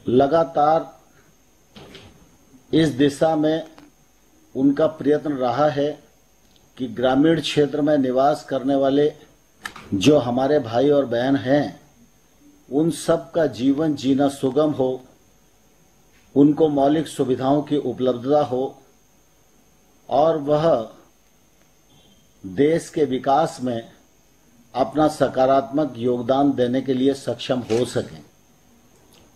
लगातार इस दिशा में उनका प्रयत्न रहा है कि ग्रामीण क्षेत्र में निवास करने वाले जो हमारे भाई और बहन हैं, उन सब का जीवन जीना सुगम हो, उनको मौलिक सुविधाओं की उपलब्धता हो और वह देश के विकास में अपना सकारात्मक योगदान देने के लिए सक्षम हो सकें।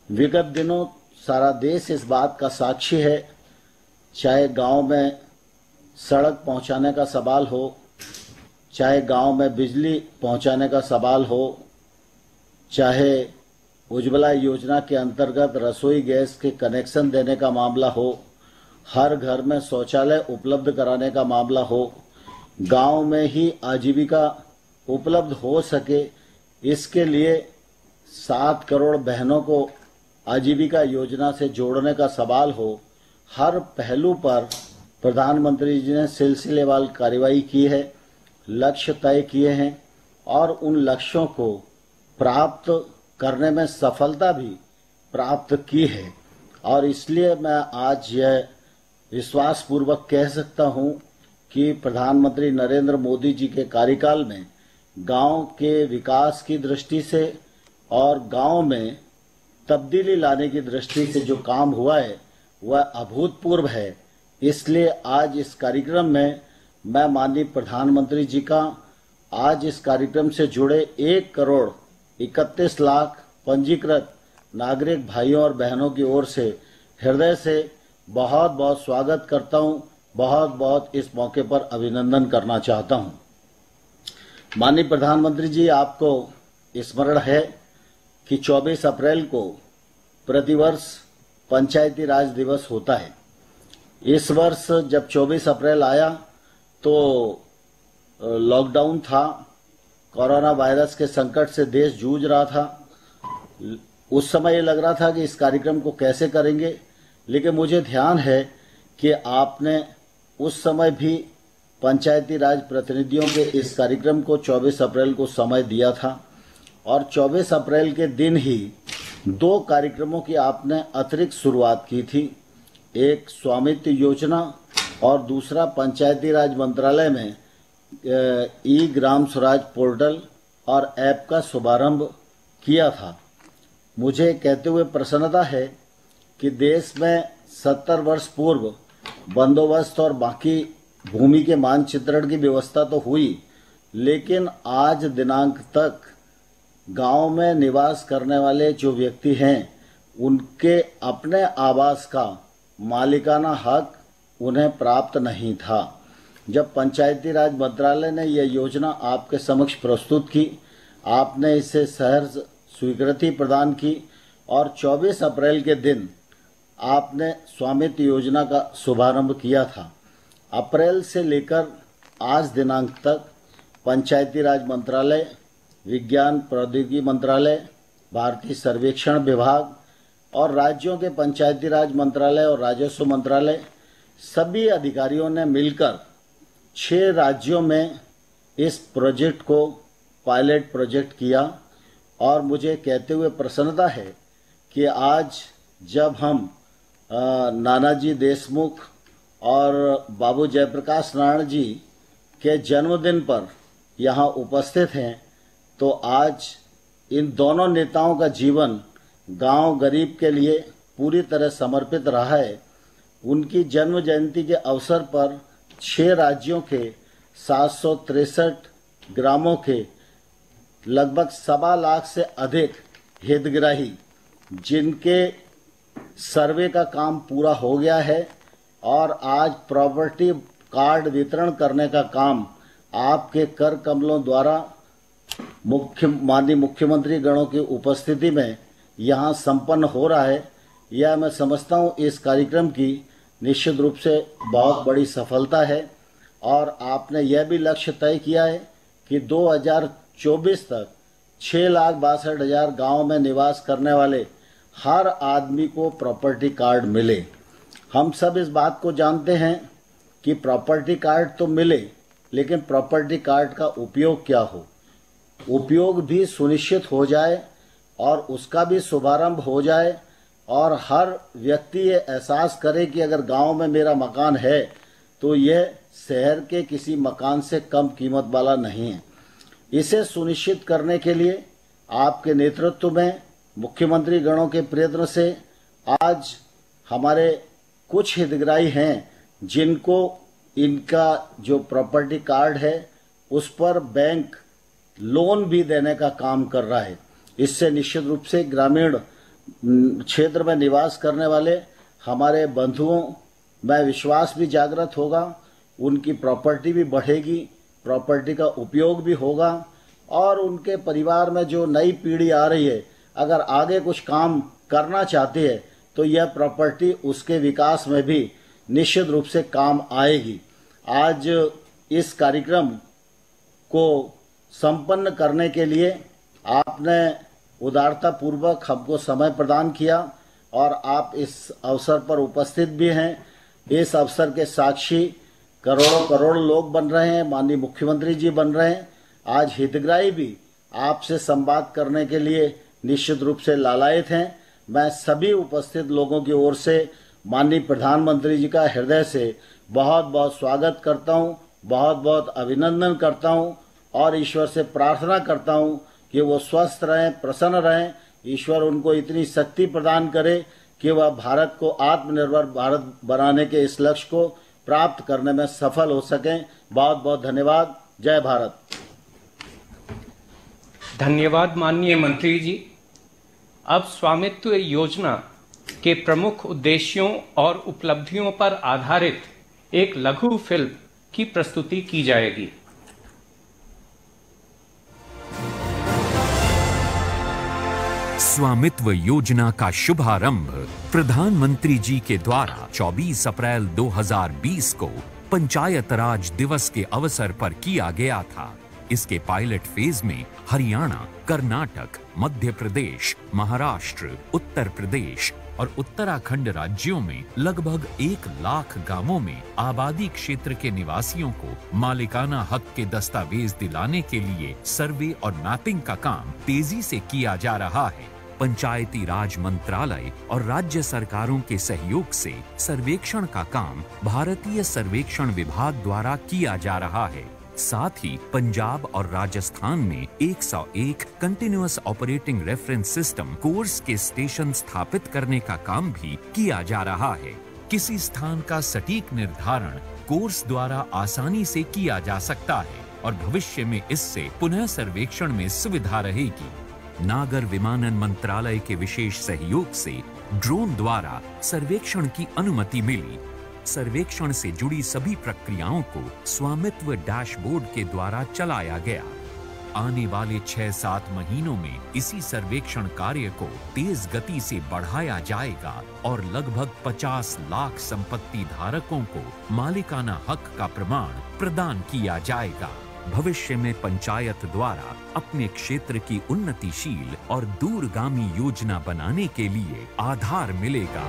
विगत दिनों सारा देश इस बात का साक्षी है, चाहे गांव में सड़क पहुंचाने का सवाल हो, चाहे गांव में बिजली पहुंचाने का सवाल हो, चाहे उज्ज्वला योजना के अंतर्गत रसोई गैस के कनेक्शन देने का मामला हो, हर घर में शौचालय उपलब्ध कराने का मामला हो, गांव में ही आजीविका उपलब्ध हो सके, इसके लिए 7 करोड़ बहनों को आजीविका योजना से जोड़ने का सवाल हो, हर पहलू पर प्रधानमंत्री जी ने सिलसिलेवार कार्रवाई की है, लक्ष्य तय किए हैं और उन लक्ष्यों को प्राप्त करने में सफलता भी प्राप्त की है। और इसलिए मैं आज यह विश्वास पूर्वक कह सकता हूं कि प्रधानमंत्री नरेंद्र मोदी जी के कार्यकाल में गांव के विकास की दृष्टि से और गांव में तब्दीली लाने की दृष्टि से जो काम हुआ है वह अभूतपूर्व है। इसलिए आज इस कार्यक्रम में मैं माननीय प्रधानमंत्री जी का आज इस कार्यक्रम से जुड़े 1 करोड़ 31 लाख पंजीकृत नागरिक भाइयों और बहनों की ओर से हृदय से बहुत बहुत स्वागत करता हूं, बहुत बहुत इस मौके पर अभिनंदन करना चाहता हूं। माननीय प्रधानमंत्री जी, आपको स्मरण है कि 24 अप्रैल को प्रतिवर्ष पंचायती राज दिवस होता है। इस वर्ष जब 24 अप्रैल आया तो लॉकडाउन था, कोरोना वायरस के संकट से देश जूझ रहा था। उस समय ये लग रहा था कि इस कार्यक्रम को कैसे करेंगे, लेकिन मुझे ध्यान है कि आपने उस समय भी पंचायती राज प्रतिनिधियों के इस कार्यक्रम को 24 अप्रैल को समय दिया था और 24 अप्रैल के दिन ही 2 कार्यक्रमों की आपने अतिरिक्त शुरुआत की थी। एक स्वामित्व योजना और दूसरा पंचायती राज मंत्रालय में ई ग्राम स्वराज पोर्टल और ऐप का शुभारंभ किया था। मुझे कहते हुए प्रसन्नता है कि देश में 70 वर्ष पूर्व बंदोबस्त और बाकी भूमि के मानचित्रण की व्यवस्था तो हुई, लेकिन आज दिनांक तक गांव में निवास करने वाले जो व्यक्ति हैं, उनके अपने आवास का मालिकाना हक उन्हें प्राप्त नहीं था। जब पंचायती राज मंत्रालय ने यह योजना आपके समक्ष प्रस्तुत की, आपने इसे सहर्ष स्वीकृति प्रदान की और 24 अप्रैल के दिन आपने स्वामित्व योजना का शुभारंभ किया था। अप्रैल से लेकर आज दिनांक तक पंचायती राज मंत्रालय, विज्ञान प्रौद्योगिकी मंत्रालय, भारतीय सर्वेक्षण विभाग और राज्यों के पंचायती राज मंत्रालय और राजस्व मंत्रालय, सभी अधिकारियों ने मिलकर 6 राज्यों में इस प्रोजेक्ट को पायलट प्रोजेक्ट किया। और मुझे कहते हुए प्रसन्नता है कि आज जब हम नानाजी देशमुख और बाबू जयप्रकाश नारायण जी के जन्मदिन पर यहाँ उपस्थित हैं, तो आज इन दोनों नेताओं का जीवन गांव गरीब के लिए पूरी तरह समर्पित रहा है। उनकी जन्म जयंती के अवसर पर 6 राज्यों के 763 ग्रामों के लगभग 1.25 लाख से अधिक हितग्राही, जिनके सर्वे का काम पूरा हो गया है और आज प्रॉपर्टी कार्ड वितरण करने का काम आपके कर कमलों द्वारा माननीय मुख्यमंत्री गणों की उपस्थिति में यहाँ संपन्न हो रहा है। यह मैं समझता हूँ इस कार्यक्रम की निश्चित रूप से बहुत बड़ी सफलता है। और आपने यह भी लक्ष्य तय किया है कि 2024 तक 6,62,000 गाँव में निवास करने वाले हर आदमी को प्रॉपर्टी कार्ड मिले। हम सब इस बात को जानते हैं कि प्रॉपर्टी कार्ड तो मिले, लेकिन प्रॉपर्टी कार्ड का उपयोग क्या हो, उपयोग भी सुनिश्चित हो जाए और उसका भी शुभारंभ हो जाए और हर व्यक्ति ये एहसास करे कि अगर गांव में मेरा मकान है तो यह शहर के किसी मकान से कम कीमत वाला नहीं है। इसे सुनिश्चित करने के लिए आपके नेतृत्व में मुख्यमंत्री गणों के प्रयत्न से आज हमारे कुछ हितग्राही हैं जिनको इनका जो प्रॉपर्टी कार्ड है उस पर बैंक लोन भी देने का काम कर रहा है। इससे निश्चित रूप से ग्रामीण क्षेत्र में निवास करने वाले हमारे बंधुओं में विश्वास भी जागृत होगा, उनकी प्रॉपर्टी भी बढ़ेगी, प्रॉपर्टी का उपयोग भी होगा और उनके परिवार में जो नई पीढ़ी आ रही है अगर आगे कुछ काम करना चाहती है तो यह प्रॉपर्टी उसके विकास में भी निश्चित रूप से काम आएगी। आज इस कार्यक्रम को संपन्न करने के लिए आपने उदारता पूर्वक हमको समय प्रदान किया और आप इस अवसर पर उपस्थित भी हैं। इस अवसर के साक्षी करोड़ों करोड़ लोग बन रहे हैं, माननीय मुख्यमंत्री जी बन रहे हैं। आज हितग्राही भी आपसे संवाद करने के लिए निश्चित रूप से लालायित हैं। मैं सभी उपस्थित लोगों की ओर से माननीय प्रधानमंत्री जी का हृदय से बहुत बहुत स्वागत करता हूं, बहुत बहुत अभिनंदन करता हूं और ईश्वर से प्रार्थना करता हूं कि वो स्वस्थ रहें, प्रसन्न रहें। ईश्वर उनको इतनी शक्ति प्रदान करे कि वह भारत को आत्मनिर्भर भारत बनाने के इस लक्ष्य को प्राप्त करने में सफल हो सकें। बहुत बहुत धन्यवाद। जय भारत। धन्यवाद माननीय मंत्री जी। अब स्वामित्व योजना के प्रमुख उद्देश्यों और उपलब्धियों पर आधारित एक लघु फिल्म की प्रस्तुति की जाएगी। स्वामित्व योजना का शुभारंभ प्रधानमंत्री जी के द्वारा 24 अप्रैल 2020 को पंचायत राज दिवस के अवसर पर किया गया था। इसके पायलट फेज में हरियाणा, कर्नाटक, मध्य प्रदेश, महाराष्ट्र, उत्तर प्रदेश और उत्तराखंड राज्यों में लगभग 1 लाख गांवों में आबादी क्षेत्र के निवासियों को मालिकाना हक के दस्तावेज दिलाने के लिए सर्वे और मैपिंग का काम तेजी से किया जा रहा है। पंचायती राज मंत्रालय और राज्य सरकारों के सहयोग से सर्वेक्षण का काम भारतीय सर्वेक्षण विभाग द्वारा किया जा रहा है। साथ ही पंजाब और राजस्थान में 101 continuous operating reference system course के स्टेशन स्थापित करने का काम भी किया जा रहा है। किसी स्थान का सटीक निर्धारण कोर्स द्वारा आसानी से किया जा सकता है और भविष्य में इससे पुनः सर्वेक्षण में सुविधा रहेगी। नागर विमानन मंत्रालय के विशेष सहयोग से ड्रोन द्वारा सर्वेक्षण की अनुमति मिली। सर्वेक्षण से जुड़ी सभी प्रक्रियाओं को स्वामित्व डैशबोर्ड के द्वारा चलाया गया। आने वाले 6-7 महीनों में इसी सर्वेक्षण कार्य को तेज गति से बढ़ाया जाएगा और लगभग 50 लाख संपत्ति धारकों को मालिकाना हक का प्रमाण प्रदान किया जाएगा। भविष्य में पंचायत द्वारा अपने क्षेत्र की उन्नतिशील और दूरगामी योजना बनाने के लिए आधार मिलेगा।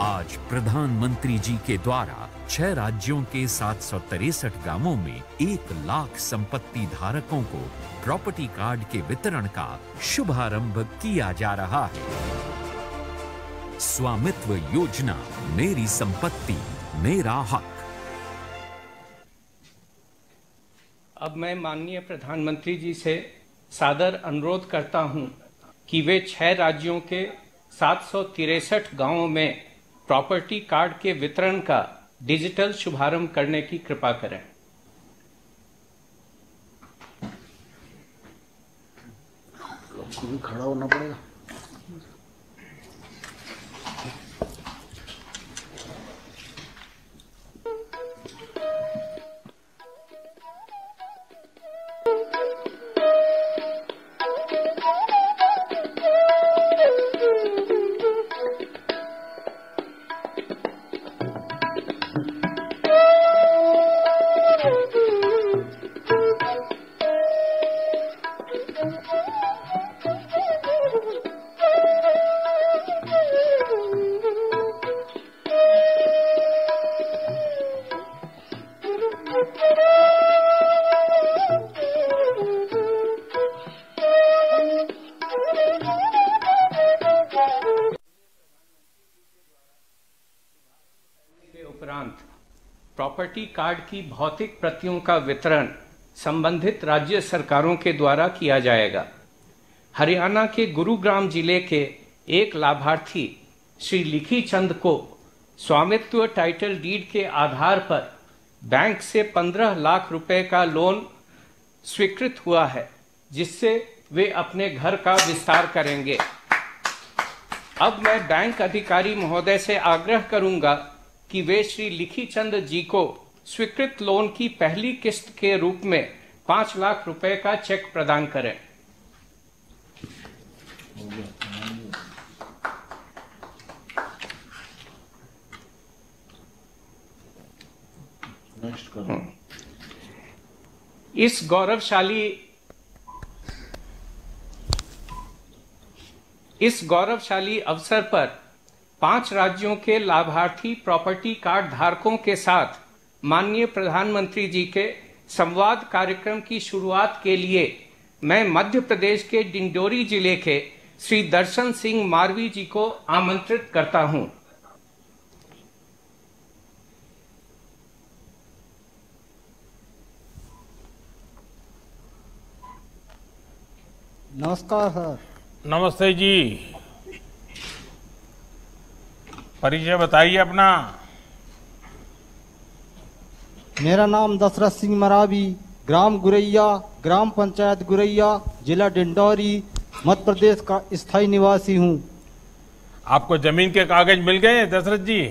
आज प्रधानमंत्री जी के द्वारा 6 राज्यों के 763 गांवों में 1 लाख संपत्ति धारकों को प्रॉपर्टी कार्ड के वितरण का शुभारंभ किया जा रहा है। स्वामित्व योजना, मेरी संपत्ति मेरा हक। अब मैं माननीय प्रधानमंत्री जी से सादर अनुरोध करता हूं कि वे 6 राज्यों के 763 गांवों में प्रॉपर्टी कार्ड के वितरण का डिजिटल शुभारंभ करने की कृपा करें। आपको भी खड़ा होना पड़ेगा। उपरांत प्रॉपर्टी कार्ड की भौतिक प्रतियों का वितरण संबंधित राज्य सरकारों के द्वारा किया जाएगा। हरियाणा के गुरुग्राम जिले के एक लाभार्थी श्री लिखी चंद को स्वामित्व टाइटल डीड के आधार पर बैंक से 15 लाख रुपए का लोन स्वीकृत हुआ है, जिससे वे अपने घर का विस्तार करेंगे। अब मैं बैंक अधिकारी महोदय से आग्रह करूंगा कि वे श्री लिखी चंद जी को स्वीकृत लोन की पहली किस्त के रूप में 5 लाख रुपए का चेक प्रदान करें। इस गौरवशाली अवसर पर 5 राज्यों के लाभार्थी प्रॉपर्टी कार्ड धारकों के साथ माननीय प्रधानमंत्री जी के संवाद कार्यक्रम की शुरुआत के लिए मैं मध्य प्रदेश के डिंडोरी जिले के श्री दर्शन सिंह मारवी जी को आमंत्रित करता हूं। नमस्कार सर। नमस्ते जी, परिचय बताइए अपना। मेरा नाम दशरथ सिंह मरावी, ग्राम गुरैया, ग्राम पंचायत गुरैया, जिला डिंडौरी, मध्य प्रदेश का स्थायी निवासी हूँ। आपको जमीन के कागज मिल गए दशरथ जी?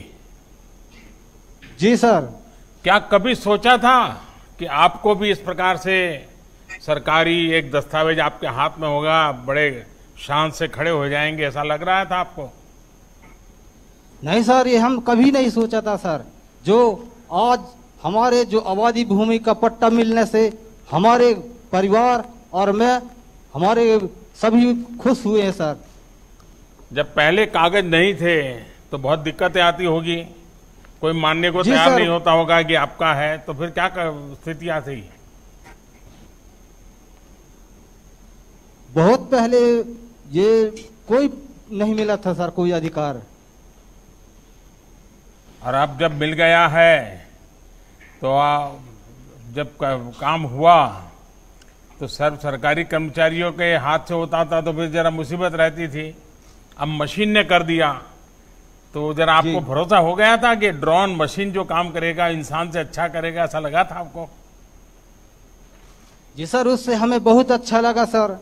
जी सर। क्या कभी सोचा था कि आपको भी इस प्रकार से सरकारी एक दस्तावेज आपके हाथ में होगा, बड़े शान से खड़े हो जाएंगे, ऐसा लग रहा था आपको? नहीं सर, ये हम कभी नहीं सोचा था सर। जो आज हमारे जो आबादी भूमि का पट्टा मिलने से हमारे परिवार और मैं, हमारे सभी खुश हुए हैं सर। जब पहले कागज नहीं थे तो बहुत दिक्कतें आती होगी, कोई मानने को तैयार नहीं होता होगा कि आपका है, तो फिर क्या स्थितियां थी? बहुत पहले ये कोई नहीं मिला था सर, कोई अधिकार। और अब जब मिल गया है तो जब काम हुआ तो सर्व सरकारी कर्मचारियों के हाथ से होता था तो फिर जरा मुसीबत रहती थी। अब मशीन ने कर दिया तो जरा आपको भरोसा हो गया था कि ड्रोन मशीन जो काम करेगा इंसान से अच्छा करेगा, ऐसा लगा था आपको? जी सर, उससे हमें बहुत अच्छा लगा सर।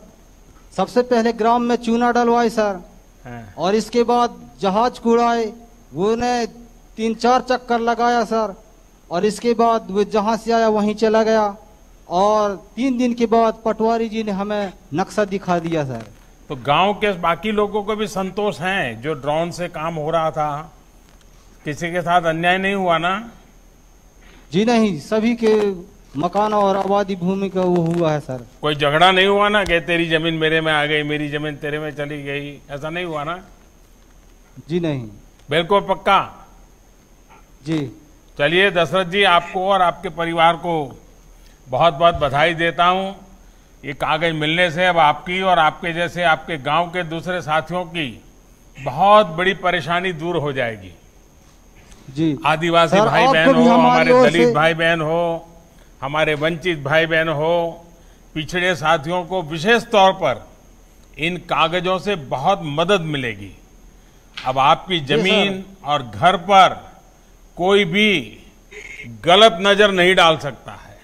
सबसे पहले ग्राम में चूना डलवाए सर, और इसके बाद जहाज कुड़ाए, वो ने 3-4 चक्कर लगाया सर, और इसके बाद वो जहां से आया वहीं चला गया, और 3 दिन के बाद पटवारी जी ने हमें नक्शा दिखा दिया सर। तो गांव के बाकी लोगों को भी संतोष है जो ड्रोन से काम हो रहा था? किसी के साथ अन्याय नहीं हुआ ना? जी नहीं, सभी के मकान और आबादी भूमि का वो हुआ है सर। कोई झगड़ा नहीं हुआ ना कि तेरी जमीन मेरे में आ गई, मेरी जमीन तेरे में चली गई, ऐसा नहीं हुआ ना? जी नहीं। बिल्कुल पक्का? जी। चलिए दशरथ जी, आपको और आपके परिवार को बहुत बहुत बधाई देता हूं। ये कागज मिलने से अब आपकी और आपके जैसे आपके गांव के दूसरे साथियों की बहुत बड़ी परेशानी दूर हो जाएगी। जी। आदिवासी भाई बहन हो, हमारे दलित भाई बहन हो, हमारे वंचित भाई बहन हो, पिछड़े साथियों को विशेष तौर पर इन कागजों से बहुत मदद मिलेगी। अब आपकी जमीन और घर पर कोई भी गलत नजर नहीं डाल सकता है।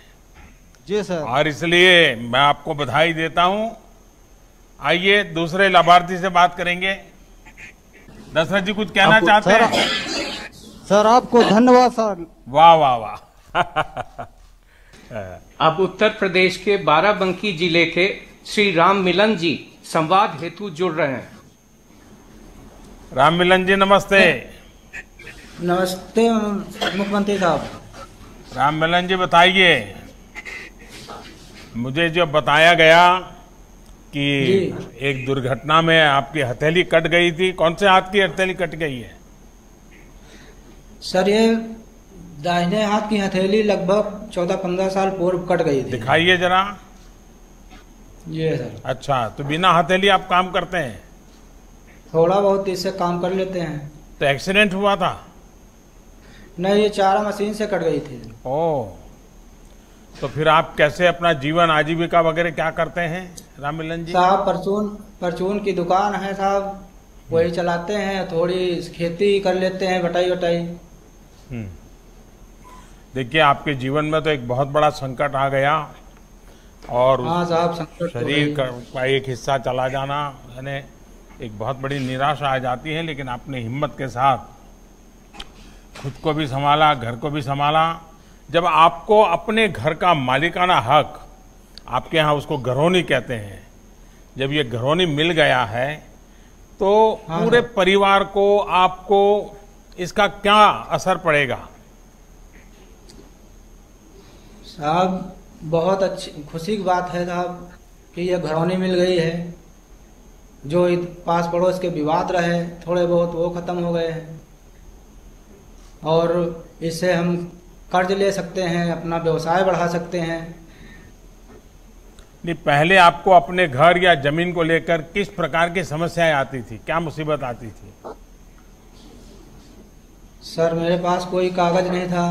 जी सर। और इसलिए मैं आपको बधाई देता हूं। आइए दूसरे लाभार्थी से बात करेंगे। दशरथ जी कुछ कहना चाहते हैं? सर आपको धन्यवाद सर। वाह वाह वाह। अब उत्तर प्रदेश के बाराबंकी जिले के श्री राम मिलन जी संवाद हेतु जुड़ रहे हैं। राम मिलन जी नमस्ते। नमस्ते मुख्यमंत्री साहब। राम मिलन जी बताइए, मुझे जो बताया गया कि एक दुर्घटना में आपकी हथेली कट गई थी, कौन से हाथ की हथेली कट गई है? सर ये दाहिने हाथ की हथेली लगभग 14-15 साल पूर्व कट गई थी। दिखाइए जरा। ये सर। अच्छा, तो बिना हथेली आप काम करते हैं? थोड़ा बहुत इससे काम कर लेते हैं। तो एक्सीडेंट हुआ था? नहीं, ये चारा मशीन से कट गई थी। ओह, तो फिर आप कैसे अपना जीवन आजीविका वगैरह क्या करते हैं राम मिलन जी? साहब परचून की दुकान है साहब, वही चलाते हैं, थोड़ी खेती कर लेते हैं, बटाई वटाई। देखिए, आपके जीवन में तो एक बहुत बड़ा संकट आ गया और हाँ साहब, संकट शरीर का एक हिस्सा चला जाना यानी एक बहुत बड़ी निराशा आ जाती है, लेकिन आपने हिम्मत के साथ खुद को भी संभाला, घर को भी संभाला। जब आपको अपने घर का मालिकाना हक, आपके यहाँ उसको घरौनी कहते हैं, जब ये घरौनी मिल गया है तो पूरे परिवार को, आपको इसका क्या असर पड़ेगा? साहब बहुत अच्छी खुशी की बात है साहब कि ये घरौनी मिल गई है। जो पास पड़ोस के विवाद रहे थोड़े बहुत वो खत्म हो गए हैं और इससे हम कर्ज ले सकते हैं, अपना व्यवसाय बढ़ा सकते हैं। नहीं, पहले आपको अपने घर या जमीन को लेकर किस प्रकार की समस्याएं आती थी, क्या मुसीबत आती थी? सर मेरे पास कोई कागज नहीं था,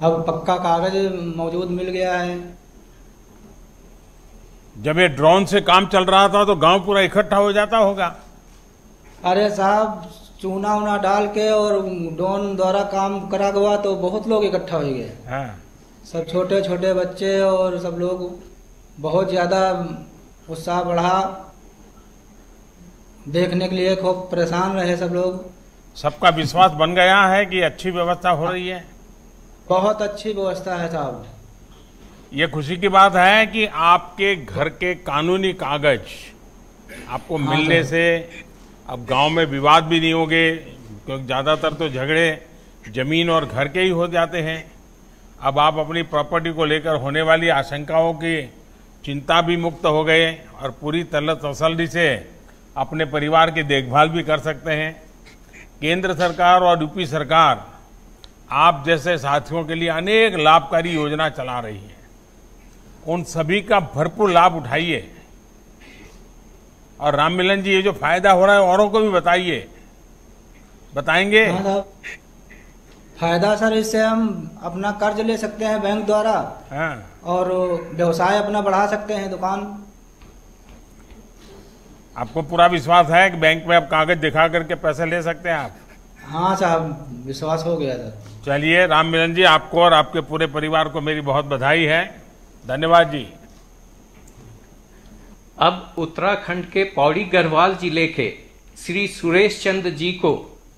अब पक्का कागज मौजूद मिल गया है। जब ये ड्रोन से काम चल रहा था तो गांव पूरा इकट्ठा हो जाता होगा? अरे साहब, चूना उना डाल के और ड्रोन द्वारा काम करा हुआ तो बहुत लोग इकट्ठा हो गए। हाँ। सब छोटे छोटे बच्चे और सब लोग बहुत ज्यादा उत्साह बढ़ा, देखने के लिए खूब परेशान रहे सब लोग। सबका विश्वास बन गया है कि अच्छी व्यवस्था हो रही है? बहुत अच्छी व्यवस्था है साहब। ये खुशी की बात है कि आपके घर के कानूनी कागज आपको मिलने से अब गांव में विवाद भी नहीं होंगे, क्योंकि ज्यादातर तो झगड़े जमीन और घर के ही हो जाते हैं। अब आप अपनी प्रॉपर्टी को लेकर होने वाली आशंकाओं की चिंता भी मुक्त हो गए और पूरी तसल्ली से अपने परिवार की देखभाल भी कर सकते हैं। केंद्र सरकार और यूपी सरकार आप जैसे साथियों के लिए अनेक लाभकारी योजना चला रही है, उन सभी का भरपूर लाभ उठाइए। और राम मिलन जी, ये जो फायदा हो रहा है औरों को भी बताइए। बताएंगे? हाँ साहब, फायदा सर इससे हम अपना कर्ज ले सकते हैं बैंक द्वारा। हाँ। और व्यवसाय अपना बढ़ा सकते हैं, दुकान। आपको पूरा विश्वास है कि बैंक में आप कागज दिखा करके पैसे ले सकते हैं आप? हाँ साहब, विश्वास हो गया सर। चलिए राम मिलन जी, आपको और आपके पूरे परिवार को मेरी बहुत बधाई है। धन्यवाद जी। अब उत्तराखंड के पौड़ी गढ़वाल जिले के श्री सुरेश चंद्र जी को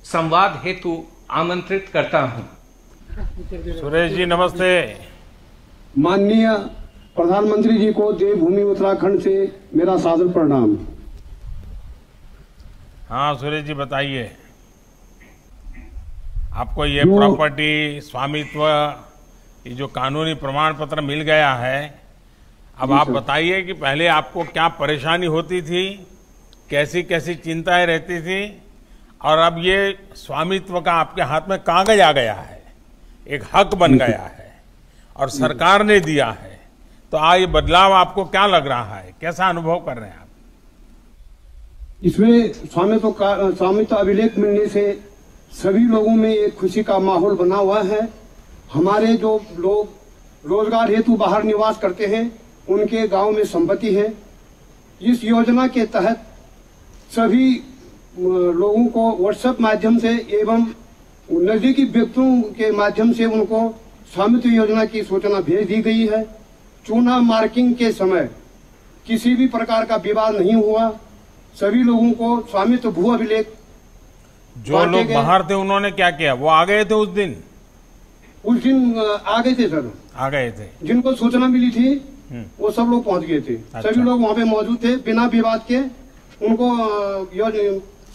संवाद हेतु आमंत्रित करता हूं। सुरेश जी नमस्ते। माननीय प्रधानमंत्री जी को देवभूमि उत्तराखंड से मेरा सादर प्रणाम। हाँ सुरेश जी, बताइए। आपको ये प्रॉपर्टी स्वामित्व, ये जो कानूनी प्रमाण पत्र मिल गया है, अब आप बताइए कि पहले आपको क्या परेशानी होती थी, कैसी कैसी चिंताएं रहती थी, और अब ये स्वामित्व का आपके हाथ में कागज आ गया है, एक हक बन गया है और सरकार ने दिया है, तो ये बदलाव आपको क्या लग रहा है, कैसा अनुभव कर रहे हैं आप? इसमें स्वामित्व अभिलेख मिलने से सभी लोगों में एक खुशी का माहौल बना हुआ है। हमारे जो लोग रोजगार हेतु बाहर निवास करते हैं उनके गांव में संपत्ति है। इस योजना के तहत सभी लोगों को व्हाट्सएप माध्यम से एवं नजदीकी व्यक्तियों के माध्यम से उनको स्वामित्व योजना की सूचना भेज दी गई है। चूना मार्किंग के समय किसी भी प्रकार का विवाद नहीं हुआ। सभी लोगों को स्वामित्व भू अभिलेख, जो लोग बाहर थे उन्होंने क्या किया, वो आ गए थे उस दिन आ गए थे सर, आ गए थे, जिनको सूचना मिली थी वो सब लोग पहुंच गए थे। अच्छा। सभी लोग वहाँ पे मौजूद थे, बिना विवाद के उनको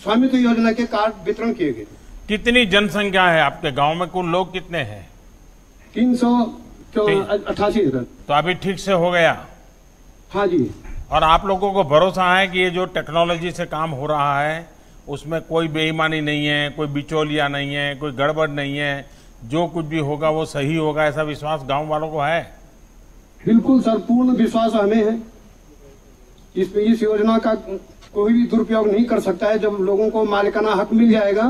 स्वामित्व योजना के कार्ड वितरण किए गए। कितनी जनसंख्या है आपके गांव में, कुल लोग कितने हैं? 388 सर। तो अभी ठीक से हो गया? हाँ जी। और आप लोगों को भरोसा है कि ये जो टेक्नोलॉजी से काम हो रहा है उसमें कोई बेईमानी नहीं है, कोई बिचौलिया नहीं है, कोई गड़बड़ नहीं है, जो कुछ भी होगा वो सही होगा, ऐसा विश्वास गांव वालों को है? बिल्कुल सर, पूर्ण विश्वास हमें है। इस योजना का कोई भी दुरुपयोग नहीं कर सकता है। जब लोगों को मालिकाना हक मिल जाएगा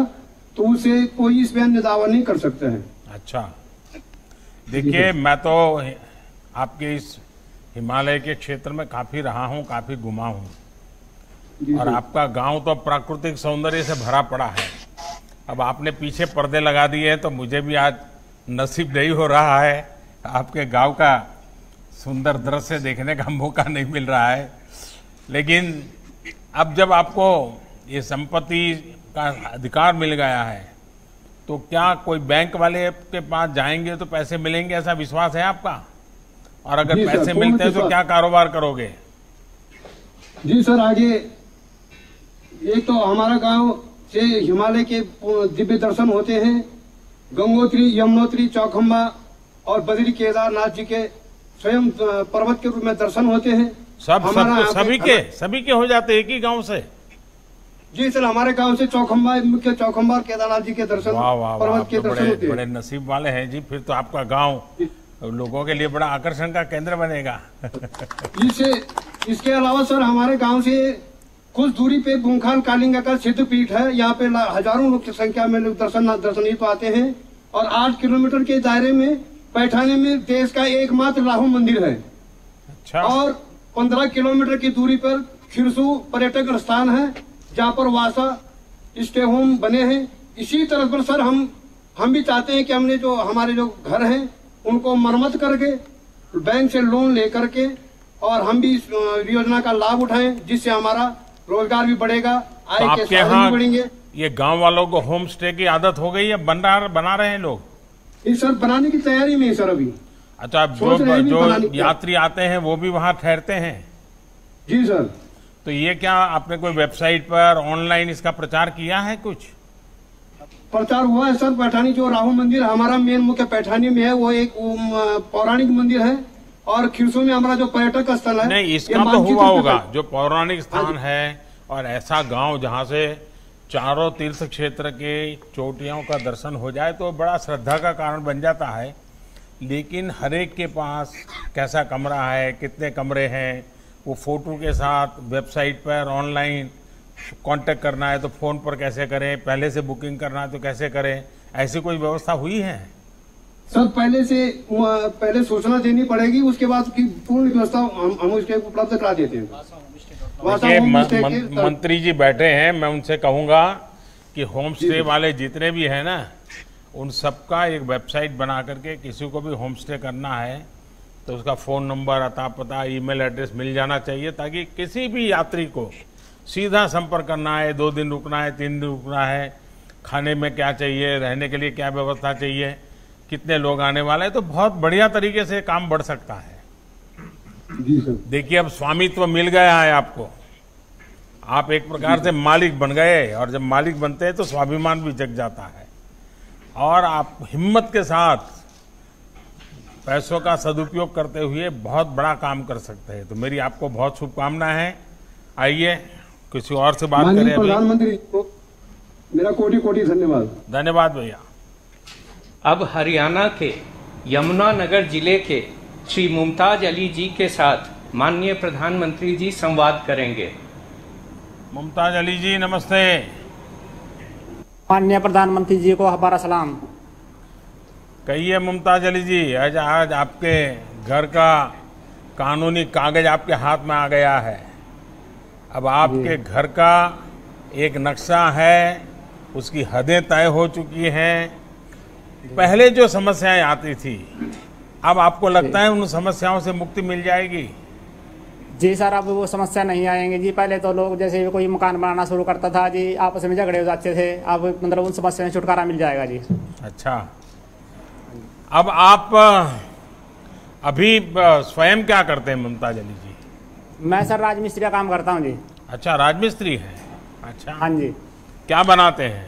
तो उसे कोई इस पे अन्य दावा नहीं कर सकते हैं। अच्छा, देखिए मैं तो आपके इस हिमालय के क्षेत्र में काफी रहा हूँ, काफी घुमा हूँ, और आपका गांव तो प्राकृतिक सौंदर्य से भरा पड़ा है। अब आपने पीछे पर्दे लगा दिए तो मुझे भी आज नसीब नहीं हो रहा है आपके गांव का सुंदर दृश्य देखने का मौका नहीं मिल रहा है। लेकिन अब जब आपको ये संपत्ति का अधिकार मिल गया है तो क्या कोई बैंक वाले के पास जाएंगे तो पैसे मिलेंगे, ऐसा विश्वास है आपका? और अगर पैसे मिलते हैं तो क्या कारोबार करोगे? जी सर, आगे एक तो हमारा गांव से हिमालय के दिव्य दर्शन होते हैं। गंगोत्री, यमुनोत्री, चौखंबा और बद्री केदारनाथ जी के स्वयं पर्वत के रूप में दर्शन होते हैं। सभी के हो जाते हैं एक ही गांव से? जी सर, हमारे गांव से मुख्य चौखंबा और केदारनाथ जी के दर्शन, पर्वत के दर्शन होते हैं। बड़े नसीब वाले हैं जी, फिर तो आपका गांव लोगों के लिए बड़ा आकर्षण का केंद्र बनेगा। इसके अलावा सर हमारे गांव से कुछ दूरी पे बुंखाल कालिंगा का सिद्ध पीठ है। यहाँ पे हजारों लोग की संख्या में लोग दर्शनीय तो आते हैं। और 8 किलोमीटर के दायरे में पैठानी में देश का एकमात्र राहु मंदिर है। अच्छा। और 15 किलोमीटर की दूरी पर खिरसू पर्यटक स्थान है जहाँ पर वासा स्टे होम बने हैं। इसी तरह पर सर हम भी चाहते हैं कि हमने जो हमारे जो घर हैं उनको मरम्मत करके बैंक से लोन लेकर के और हम भी इस योजना का लाभ उठाएं, जिससे हमारा रोजगार भी बढ़ेगा, आय के साधन भी बढ़ेंगे। ये गांव वालों को होम स्टे की आदत हो गई है, बना रहे हैं लोग? इस सर बनाने की तैयारी में है सर अभी। अच्छा, जो यात्री आते हैं वो भी वहाँ ठहरते हैं? जी सर। तो ये क्या आपने कोई वेबसाइट पर ऑनलाइन इसका प्रचार किया है? कुछ प्रचार हुआ है सर। पैठानी जो राहु मंदिर हमारा मेन मुख्य पैठानी में है, वो एक पौराणिक मंदिर है। और खिरसू में हमारा जो पर्यटक स्थल है, नहीं इसका तो हुआ होगा जो पौराणिक स्थान है, और ऐसा गांव जहां से चारों तीर्थ क्षेत्र के चोटियों का दर्शन हो जाए तो बड़ा श्रद्धा का कारण बन जाता है। लेकिन हर एक के पास कैसा कमरा है, कितने कमरे हैं, वो फोटो के साथ वेबसाइट पर ऑनलाइन कांटेक्ट करना है तो फोन पर कैसे करें, पहले से बुकिंग करना है तो कैसे करें, ऐसी कोई व्यवस्था हुई है? सर पहले सूचना देनी पड़ेगी, उसके बाद की पूर्ण व्यवस्था हम उसके उपलब्ध करा देते हैं। मंत्री जी बैठे हैं, मैं उनसे कहूंगा कि होम स्टे वाले जितने भी हैं ना, उन सबका एक वेबसाइट बना करके किसी को भी होम स्टे करना है तो उसका फोन नंबर, अता पता, ईमेल एड्रेस मिल जाना चाहिए, ताकि किसी भी यात्री को सीधा संपर्क करना है, 2 दिन रुकना है, 3 दिन रुकना है, खाने में क्या चाहिए, रहने के लिए क्या व्यवस्था चाहिए, कितने लोग आने वाले हैं, तो बहुत बढ़िया तरीके से काम बढ़ सकता है। देखिए अब स्वामित्व मिल गया है आपको, आप एक प्रकार से मालिक बन गए, और जब मालिक बनते हैं तो स्वाभिमान भी जग जाता है, और आप हिम्मत के साथ पैसों का सदुपयोग करते हुए बहुत बड़ा काम कर सकते हैं। तो मेरी आपको बहुत शुभकामनाएं हैं। आइए किसी और से बात करें। प्रधानमंत्री को मेरा कोटि धन्यवाद। धन्यवाद भैया। अब हरियाणा के यमुनानगर जिले के श्री मुमताज अली जी के साथ माननीय प्रधानमंत्री जी संवाद करेंगे। मुमताज अली जी नमस्ते। माननीय प्रधानमंत्री जी को हमारा सलाम। कहिए मुमताज अली जी, आज आपके घर का कानूनी कागज आपके हाथ में आ गया है। अब आपके घर का एक नक्शा है, उसकी हदें तय हो चुकी हैं। पहले जो समस्याएं आती थी, अब आपको लगता है उन समस्याओं से मुक्ति मिल जाएगी? जी सर, अब वो समस्या नहीं आएंगे जी। पहले तो लोग जैसे कोई मकान बनाना शुरू करता था जी, आपस में झगड़े हो जाते थे, अब मतलब उन समस्या से छुटकारा मिल जाएगा जी। अच्छा, अब आप अभी स्वयं क्या करते हैं मुमताज अली जी? मैं सर राजमिस्त्री का काम करता हूँ जी। अच्छा, राजमिस्त्री है। अच्छा, हाँ जी। क्या बनाते हैं?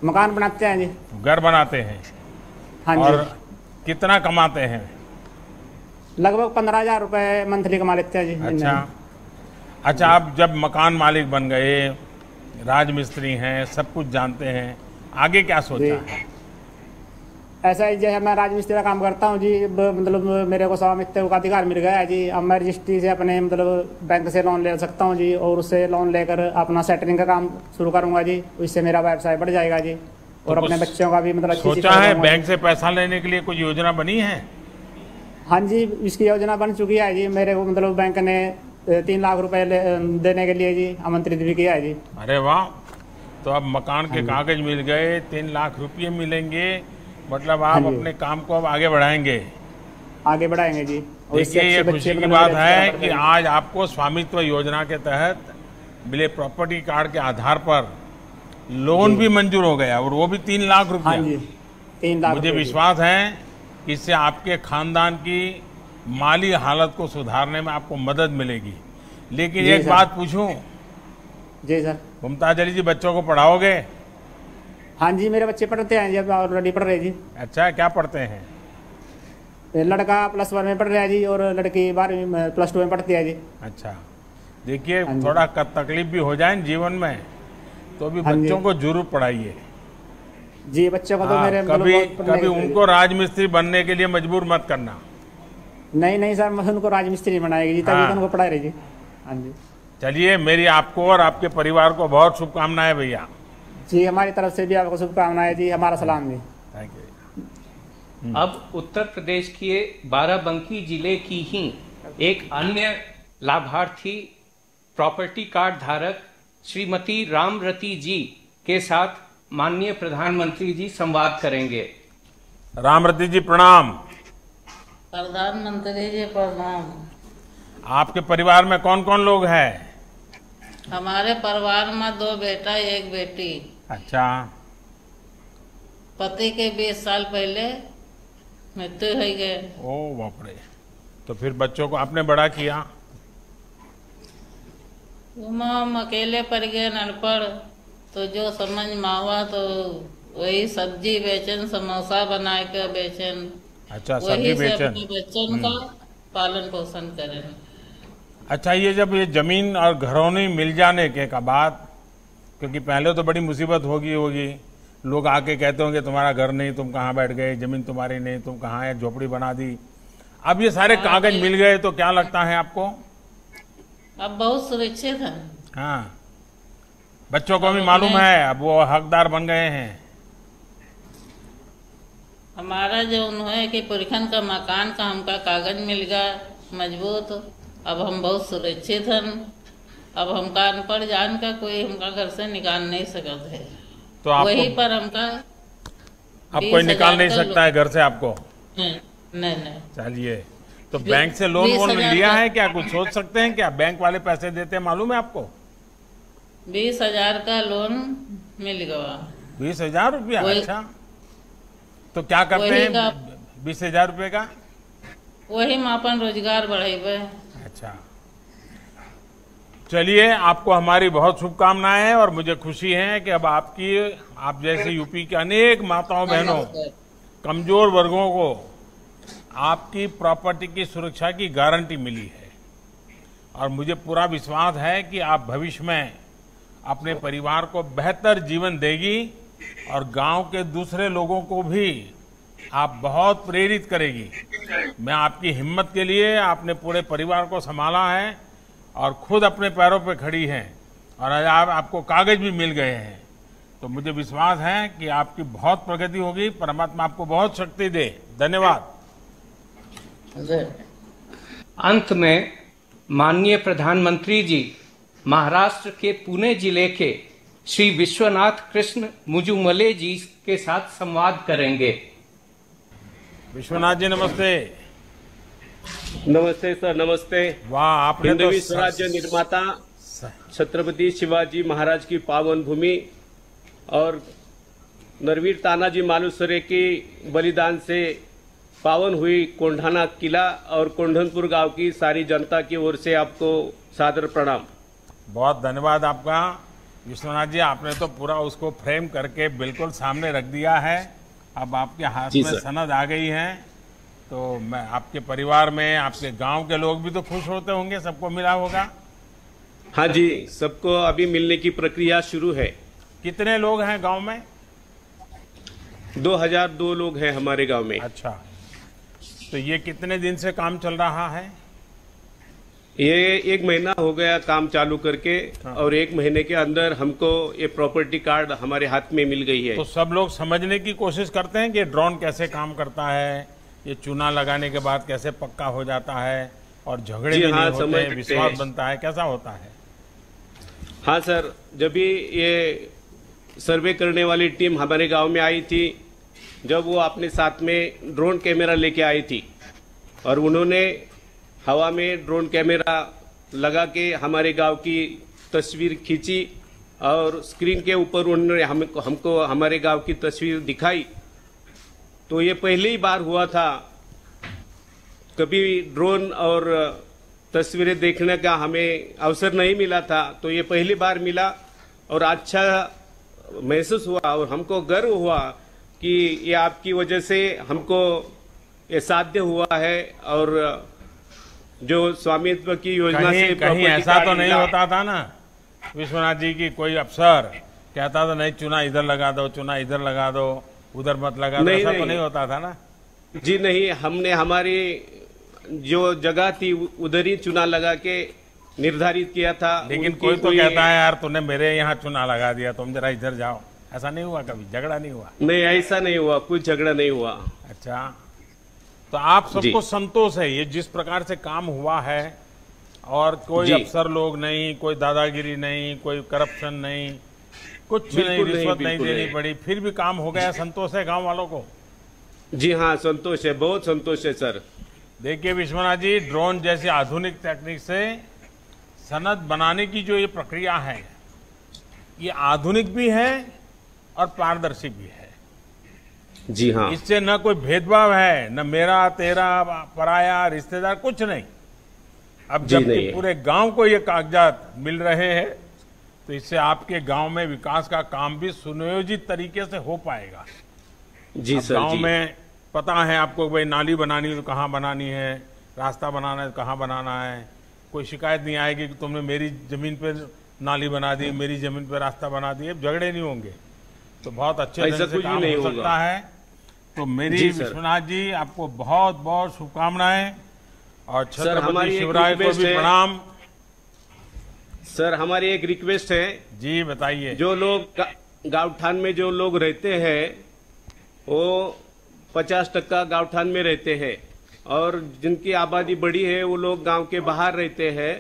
मकान बनाते हैं जी। घर बनाते हैं? हाँ जी। और कितना कमाते हैं? लगभग 15,000 रुपए मंथली कमा लेते हैं जी। अच्छा, आप जब मकान मालिक बन गए, राजमिस्त्री हैं, सब कुछ जानते हैं, आगे क्या सोचा है? ऐसा ही जैसे मैं राजमिस्त्री का काम करता हूँ जी, मतलब मेरे को स्वामित्व का अधिकार मिल गया है जी। अब मैं रजिस्ट्री से अपने मतलब बैंक से लोन ले सकता हूँ जी, और उससे लोन लेकर अपना सेटरिंग का काम शुरू करूंगा जी। इससे मेरा व्यवसाय बढ़ जाएगा जी, और तो अपने बच्चों का भी मतलब सोचा है बैंक से पैसा लेने के लिए कोई योजना बनी है? हाँ जी, इसकी योजना बन चुकी है जी। मेरे को मतलब बैंक ने 3 लाख रुपए देने के लिए जी आमंत्रित भी किया है जी। अरे वाह, तो अब मकान के कागज मिल गए, 3 लाख रुपये मिलेंगे, मतलब आप अपने काम को अब आगे बढ़ाएंगे जी। देखिए, ये खुशी की बात है कि आज आपको स्वामित्व योजना के तहत मिले प्रॉपर्टी कार्ड के आधार पर लोन भी मंजूर हो गया, और वो भी 3 लाख रुपया। हाँ जी, 3 लाख। मुझे विश्वास है कि इससे आपके खानदान की माली हालत को सुधारने में आपको मदद मिलेगी। लेकिन एक बात पूछूं? जी सर। मुमताज अली जी, बच्चों को पढ़ाओगे? हाँ जी, मेरे बच्चे पढ़ते हैं जी, अब ऑलरेडी पढ़ रहे जी। अच्छा, क्या पढ़ते हैं? लड़का +1 में पढ़ रहा है जी, और लड़की 12वीं +2 में पढ़ती है जी। अच्छा, देखिए, थोड़ा तकलीफ भी हो जाए जीवन में तो भी बच्चों को जरूर पढ़ाइए जी। बच्चों को तो मेरे कभी उनको राजमिस्त्री बनने के लिए मजबूर मत करना। नहीं सर, मैं उनको राजमिस्त्री बनाएगी जी, तभी तो उनको पढ़ा रही जी। हाँ जी। चलिए, मेरी आपको और आपके परिवार को बहुत शुभकामनाएं भैया जी। हमारी तरफ से भी आपको शुभकामनाएं जी, हमारा सलाम जी। Thank you. अब उत्तर प्रदेश के बाराबंकी जिले की ही एक अन्य लाभार्थी प्रॉपर्टी कार्ड धारक श्रीमती रामरती जी के साथ माननीय प्रधानमंत्री जी संवाद करेंगे। रामरती जी प्रणाम। प्रधानमंत्री जी प्रणाम। आपके परिवार में कौन कौन लोग हैं? हमारे परिवार में 2 बेटा 1 बेटी। अच्छा। पति के 20 साल पहले मृत्यु हो गए। ओ बाप रे, तो फिर बच्चों को आपने बड़ा किया? हम अकेले पड़ गए, अनपढ़, तो जो समझ में आवा तो वही सब्जी बेचन, समोसा बना के बेचन। अच्छा, वही सब्जी से बेचन। अपने बच्चों का पालन पोषण करें। अच्छा, ये जब ये जमीन और घरौनी मिल जाने के बाद, क्योंकि पहले तो बड़ी मुसीबत होगी, लोग आके कहते होंगे तुम्हारा घर नहीं, तुम कहाँ बैठ गए, जमीन तुम्हारी नहीं, तुम कहाँ है, झोपड़ी बना दी। अब ये सारे कागज मिल गए तो क्या लगता है आपको? अब बहुत सुरक्षित है। हाँ, बच्चों को भी मालूम है, अब वो हकदार बन गए हैं। हमारा जो उन्होंने कि पुरखन का मकान का हमका कागज मिल गया मजबूत, अब हम बहुत सुरक्षित हैं। अब हमका अनपढ़ जान का कोई हमका घर से निकाल नहीं सकता है। तो वही पर हमका अब कोई निकाल नहीं सकता है घर से आपको? नहीं। चलिए, तो बैंक से लोन वोन लिया है क्या? कुछ सोच सकते हैं क्या? बैंक वाले पैसे देते हैं, मालूम है आपको? 20,000 का लोन मिल गया। 20,000 रुपया? अच्छा, तो क्या करते हैं 20,000 रुपये का? वही हम अपन रोजगार बढ़ेबे। अच्छा, चलिए, आपको हमारी बहुत शुभकामनाएं हैं, और मुझे खुशी है कि अब आप जैसे यूपी के अनेक माताओं बहनों, कमजोर वर्गों को आपकी प्रॉपर्टी की सुरक्षा की गारंटी मिली है। और मुझे पूरा विश्वास है कि आप भविष्य में अपने परिवार को बेहतर जीवन देगी, और गांव के दूसरे लोगों को भी आप बहुत प्रेरित करेगी। मैं आपकी हिम्मत के लिए, आपने पूरे परिवार को संभाला है और खुद अपने पैरों पे खड़ी हैं, और आज आपको कागज भी मिल गए हैं, तो मुझे विश्वास है कि आपकी बहुत प्रगति होगी। परमात्मा आपको बहुत शक्ति दे। धन्यवाद। अंत में माननीय प्रधानमंत्री जी महाराष्ट्र के पुणे जिले के श्री विश्वनाथ कृष्ण मुजुमले जी के साथ संवाद करेंगे। विश्वनाथ जी नमस्ते। नमस्ते सर, नमस्ते। वाह, आपने हिंदवी स्वराज्य निर्माता छत्रपति शिवाजी महाराज की पावन भूमि और नरवीर तानाजी मालुसरे की बलिदान से पावन हुई कोंढाना किला और कोंढनपुर गांव की सारी जनता की ओर से आपको सादर प्रणाम। बहुत धन्यवाद आपका विश्वनाथ जी। आपने तो पूरा उसको फ्रेम करके बिल्कुल सामने रख दिया है। अब आपके हाथ में सनद आ गई है, तो मैं आपके परिवार में, आपके गांव के लोग भी तो खुश होते होंगे, सबको मिला होगा? हाँ जी, सबको अभी मिलने की प्रक्रिया शुरू है। कितने लोग हैं गांव में? 2002 लोग हैं हमारे गांव में। अच्छा, तो ये कितने दिन से काम चल रहा है? ये 1 महीना हो गया काम चालू करके, और 1 महीने के अंदर हमको ये प्रॉपर्टी कार्ड हमारे हाथ में मिल गई है। तो सब लोग समझने की कोशिश करते हैं कि ड्रोन कैसे काम करता है, ये चूना लगाने के बाद कैसे पक्का हो जाता है और झगड़े भी नहीं होते हैं, विश्वास बनता है, कैसा होता है? हाँ सर, जब भी ये सर्वे करने वाली टीम हमारे गांव में आई थी, जब वो अपने साथ में ड्रोन कैमरा लेके आई थी और उन्होंने हवा में ड्रोन कैमरा लगा के हमारे गांव की तस्वीर खींची और स्क्रीन के ऊपर उन्होंने हमको हमारे गांव की तस्वीर दिखाई, तो ये पहली ही बार हुआ था। कभी ड्रोन और तस्वीरें देखने का हमें अवसर नहीं मिला था, तो ये पहली बार मिला और अच्छा महसूस हुआ और हमको गर्व हुआ कि ये आपकी वजह से हमको ये साध्य हुआ है। और जो स्वामित्व की योजना से कहीं ऐसा तो नहीं होता था ना विश्वनाथ जी की कोई अफसर कहता था नहीं चुना इधर लगा दो, चुना इधर लगा दो, उधर मत लगा दो, ऐसा तो नहीं होता था ना? जी नहीं, हमने हमारी जो जगह थी उधर ही चुना लगा के निर्धारित किया था। लेकिन कोई तो कहता है यार तूने मेरे यहाँ चुना लगा दिया, तुम जरा इधर जाओ, ऐसा नहीं हुआ? कभी झगड़ा नहीं हुआ? नहीं, ऐसा नहीं हुआ, कुछ झगड़ा नहीं हुआ। अच्छा, तो आप सबको संतोष है ये जिस प्रकार से काम हुआ है, और कोई अफसर लोग नहीं, कोई दादागिरी नहीं, कोई करप्शन नहीं, कुछ नहीं, रिश्वत नहीं देनी पड़ी, फिर भी काम हो गया, संतोष है गांव वालों को? जी हाँ, संतोष है, बहुत संतोष है सर। देखिए विश्वनाथ जी, ड्रोन जैसी आधुनिक तकनीक से सनद बनाने की जो ये प्रक्रिया है, ये आधुनिक भी है और पारदर्शी भी है। जी हाँ, इससे न कोई भेदभाव है, न मेरा तेरा पराया रिश्तेदार, कुछ नहीं। अब जबकि पूरे गांव को ये कागजात मिल रहे हैं, तो इससे आपके गांव में विकास का काम भी सुनियोजित तरीके से हो पाएगा। जी सर, गांव में पता है आपको भाई नाली बनानी है तो कहाँ बनानी है, रास्ता बनाना है तो कहाँ बनाना है, कोई शिकायत नहीं आएगी कि तुमने मेरी जमीन पर नाली बना दी, मेरी जमीन पर रास्ता बना दिए, झगड़े नहीं होंगे, तो बहुत अच्छे ढंग से काम हो सकता है। तो मेरी विश्वनाथ जी आपको बहुत बहुत शुभकामनाएं और छत्रपति शिवराय को भी प्रणाम। सर हमारी एक रिक्वेस्ट है। जी बताइए। जो लोग गाँवठान में जो लोग रहते हैं वो 50% गाँवठान में रहते हैं, और जिनकी आबादी बड़ी है वो लोग गांव के बाहर रहते हैं,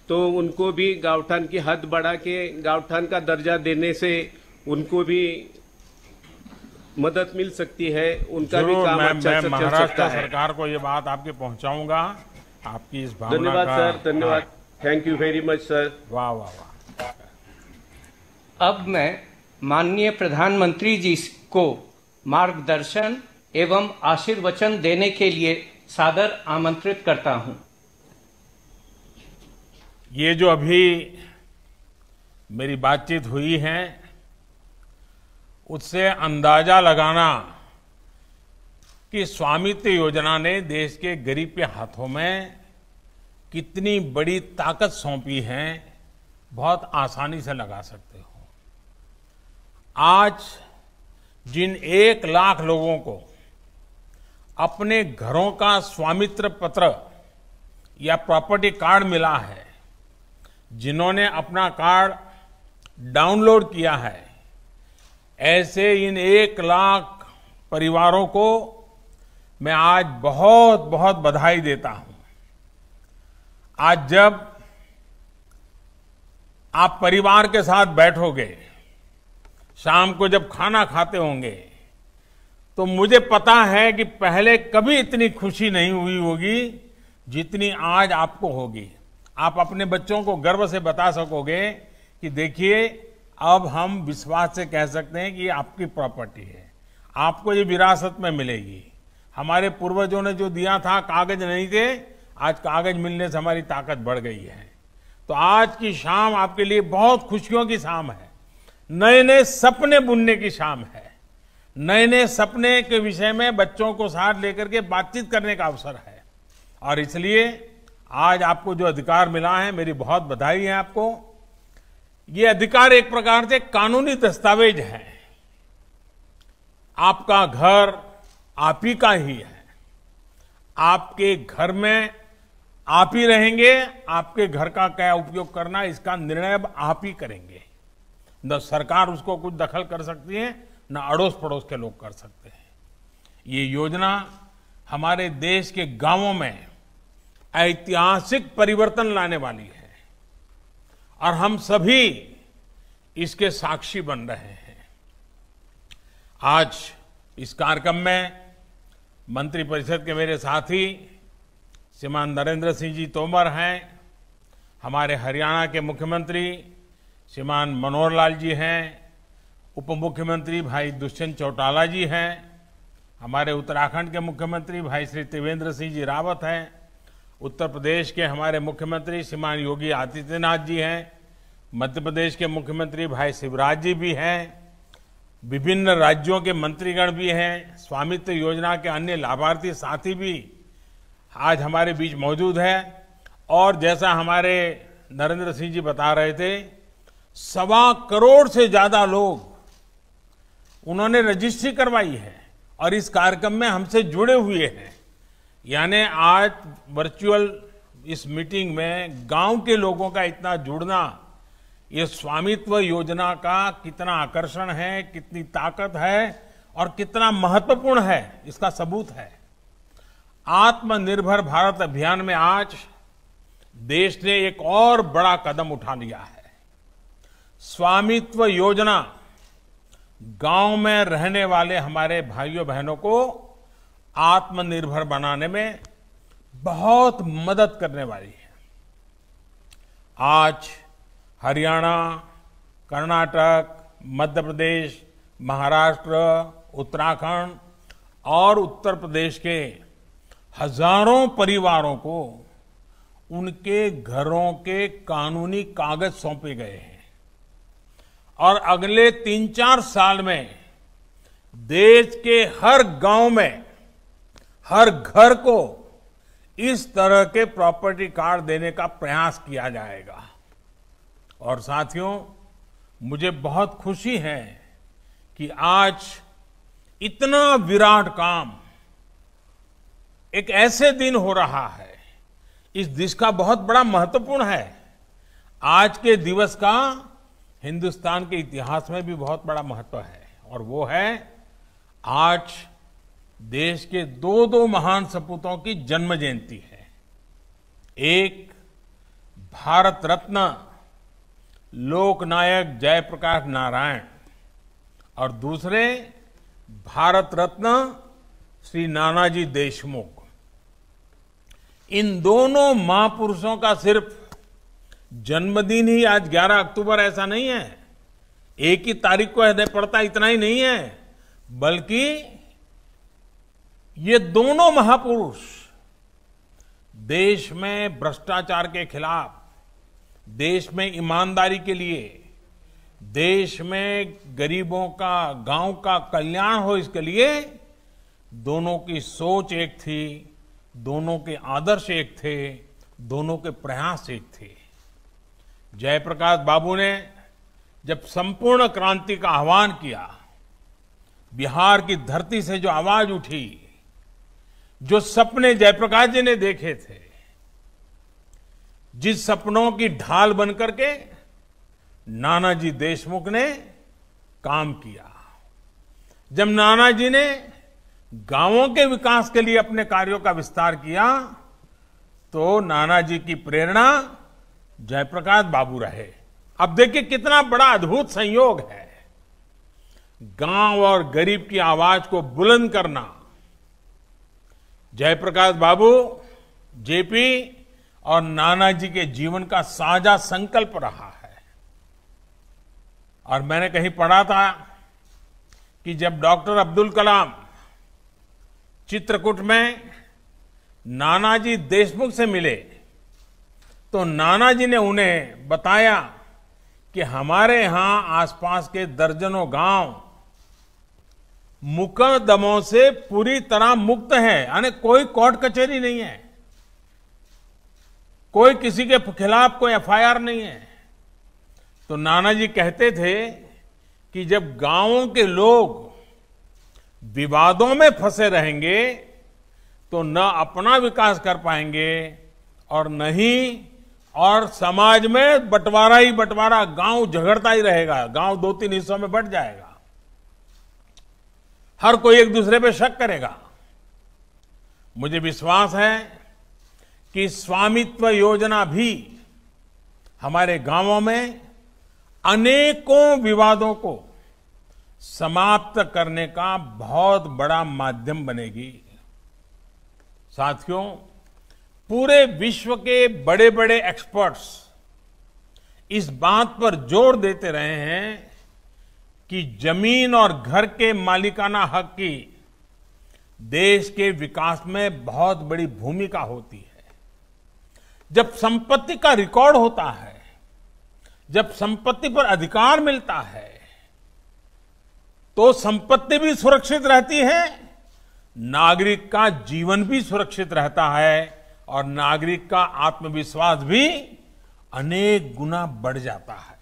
तो उनको भी गाँवठान की हद बढ़ा के गाँवठान का दर्जा देने से उनको भी मदद मिल सकती है, उनका भी काम अच्छा से चल सकता है। सरकार को ये बात आपके पहुंचाऊंगा, आपकी इस भावना धन्यवाद सर, धन्यवाद, thank you very much sir. वाह वाह वाह। अब मैं माननीय प्रधानमंत्री जी को मार्गदर्शन एवं आशीर्वचन देने के लिए सादर आमंत्रित करता हूं। ये जो अभी मेरी बातचीत हुई है उससे अंदाजा लगाना कि स्वामित्व योजना ने देश के गरीब के हाथों में कितनी बड़ी ताकत सौंपी है बहुत आसानी से लगा सकते हो। आज जिन 1 लाख लोगों को अपने घरों का स्वामित्व पत्र या प्रॉपर्टी कार्ड मिला है, जिन्होंने अपना कार्ड डाउनलोड किया है, ऐसे इन 1 लाख परिवारों को मैं आज बहुत बहुत बधाई देता हूं। आज जब आप परिवार के साथ बैठोगे, शाम को जब खाना खाते होंगे, तो मुझे पता है कि पहले कभी इतनी खुशी नहीं हुई होगी जितनी आज आपको होगी। आप अपने बच्चों को गर्व से बता सकोगे कि देखिए अब हम विश्वास से कह सकते हैं कि ये आपकी प्रॉपर्टी है, आपको ये विरासत में मिलेगी। हमारे पूर्वजों ने जो दिया था, कागज नहीं थे, आज कागज मिलने से हमारी ताकत बढ़ गई है। तो आज की शाम आपके लिए बहुत खुशियों की शाम है, नए नए सपने बुनने की शाम है, नए नए सपने के विषय में बच्चों को साथ लेकर के बातचीत करने का अवसर है। और इसलिए आज आपको जो अधिकार मिला है, मेरी बहुत बधाई है आपको। ये अधिकार एक प्रकार से कानूनी दस्तावेज है। आपका घर आप ही का ही है। आपके घर में आप ही रहेंगे, आपके घर का क्या उपयोग करना इसका निर्णय अब आप ही करेंगे। न सरकार उसको कुछ दखल कर सकती है, न अड़ोस पड़ोस के लोग कर सकते हैं। ये योजना हमारे देश के गांवों में ऐतिहासिक परिवर्तन लाने वाली है और हम सभी इसके साक्षी बन रहे हैं। आज इस कार्यक्रम में मंत्रिपरिषद के मेरे साथी श्रीमान नरेंद्र सिंह जी तोमर हैं, हमारे हरियाणा के मुख्यमंत्री श्रीमान मनोहर लाल जी हैं, उप मुख्यमंत्री भाई दुष्यंत चौटाला जी हैं, हमारे उत्तराखंड के मुख्यमंत्री भाई श्री त्रिवेंद्र सिंह जी रावत हैं, उत्तर प्रदेश के हमारे मुख्यमंत्री श्रीमान योगी आदित्यनाथ जी हैं, मध्य प्रदेश के मुख्यमंत्री भाई शिवराज जी भी हैं, विभिन्न राज्यों के मंत्रीगण भी हैं, स्वामित्व योजना के अन्य लाभार्थी साथी भी आज हमारे बीच मौजूद हैं। और जैसा हमारे नरेंद्र सिंह जी बता रहे थे, 1.25 करोड़ से ज्यादा लोग उन्होंने रजिस्ट्री करवाई है और इस कार्यक्रम में हमसे जुड़े हुए हैं। यानी आज वर्चुअल इस मीटिंग में गांव के लोगों का इतना जुड़ना, ये स्वामित्व योजना का कितना आकर्षण है, कितनी ताकत है और कितना महत्वपूर्ण है, इसका सबूत है। आत्मनिर्भर भारत अभियान में आज देश ने एक और बड़ा कदम उठा लिया है। स्वामित्व योजना गांव में रहने वाले हमारे भाइयों बहनों को आत्मनिर्भर बनाने में बहुत मदद करने वाली है। आज हरियाणा, कर्नाटक, मध्य प्रदेश, महाराष्ट्र, उत्तराखंड और उत्तर प्रदेश के हजारों परिवारों को उनके घरों के कानूनी कागज सौंपे गए हैं और अगले 3-4 साल में देश के हर गांव में, हर घर को इस तरह के प्रॉपर्टी कार्ड देने का प्रयास किया जाएगा। और साथियों, मुझे बहुत खुशी है कि आज इतना विराट काम एक ऐसे दिन हो रहा है, इस दिवस का बहुत बड़ा महत्वपूर्ण है। आज के दिवस का हिंदुस्तान के इतिहास में भी बहुत बड़ा महत्व है और वो है आज देश के 2 महान सपूतों की जन्म जयंती है। एक भारत रत्न लोकनायक जयप्रकाश नारायण और दूसरे भारत रत्न श्री नानाजी देशमुख। इन दोनों महापुरुषों का सिर्फ जन्मदिन ही आज 11 अक्टूबर ऐसा नहीं है, एक ही तारीख को पड़ता इतना ही नहीं है, बल्कि ये दोनों महापुरुष देश में भ्रष्टाचार के खिलाफ, देश में ईमानदारी के लिए, देश में गरीबों का, गांव का कल्याण हो, इसके लिए दोनों की सोच एक थी, दोनों के आदर्श एक थे, दोनों के प्रयास एक थे। जयप्रकाश बाबू ने जब संपूर्ण क्रांति का आह्वान किया, बिहार की धरती से जो आवाज उठी, जो सपने जयप्रकाश जी ने देखे थे, जिस सपनों की ढाल बनकर के नानाजी देशमुख ने काम किया। जब नानाजी ने गांवों के विकास के लिए अपने कार्यों का विस्तार किया, तो नानाजी की प्रेरणा जयप्रकाश बाबू रहे। अब देखिए कितना बड़ा अद्भुत संयोग है, गांव और गरीब की आवाज को बुलंद करना जयप्रकाश बाबू, जेपी और नानाजी के जीवन का साझा संकल्प रहा है। और मैंने कहीं पढ़ा था कि जब डॉक्टर अब्दुल कलाम चित्रकूट में नानाजी देशमुख से मिले, तो नानाजी ने उन्हें बताया कि हमारे यहां आसपास के दर्जनों गांव मुकदमों से पूरी तरह मुक्त हैं, यानी कोई कोर्ट कचहरी नहीं है, कोई किसी के खिलाफ कोई एफआईआर नहीं है। तो नानाजी कहते थे कि जब गांवों के लोग विवादों में फंसे रहेंगे तो न अपना विकास कर पाएंगे और न ही और समाज में बंटवारा ही बंटवारा, गांव झगड़ता ही रहेगा, गांव 2-3 हिस्सों में बंट जाएगा, हर कोई एक दूसरे पे शक करेगा। मुझे विश्वास है कि स्वामित्व योजना भी हमारे गांवों में अनेकों विवादों को समाप्त करने का बहुत बड़ा माध्यम बनेगी। साथियों, पूरे विश्व के बड़े बड़े एक्सपर्ट्स इस बात पर जोर देते रहे हैं कि जमीन और घर के मालिकाना हक की देश के विकास में बहुत बड़ी भूमिका होती है। जब संपत्ति का रिकॉर्ड होता है, जब संपत्ति पर अधिकार मिलता है, तो संपत्ति भी सुरक्षित रहती है, नागरिक का जीवन भी सुरक्षित रहता है और नागरिक का आत्मविश्वास भी अनेक गुना बढ़ जाता है।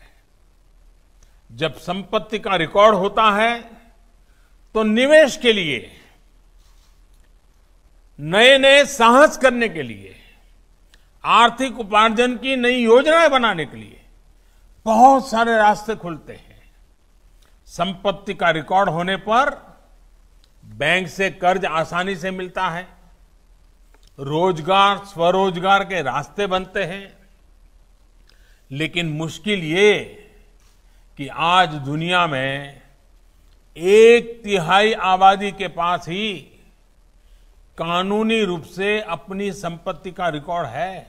जब संपत्ति का रिकॉर्ड होता है तो निवेश के लिए, नए नए साहस करने के लिए, आर्थिक उपार्जन की नई योजनाएं बनाने के लिए बहुत सारे रास्ते खुलते हैं। संपत्ति का रिकॉर्ड होने पर बैंक से कर्ज आसानी से मिलता है, रोजगार स्वरोजगार के रास्ते बनते हैं। लेकिन मुश्किल ये कि आज दुनिया में 1/3 आबादी के पास ही कानूनी रूप से अपनी संपत्ति का रिकॉर्ड है।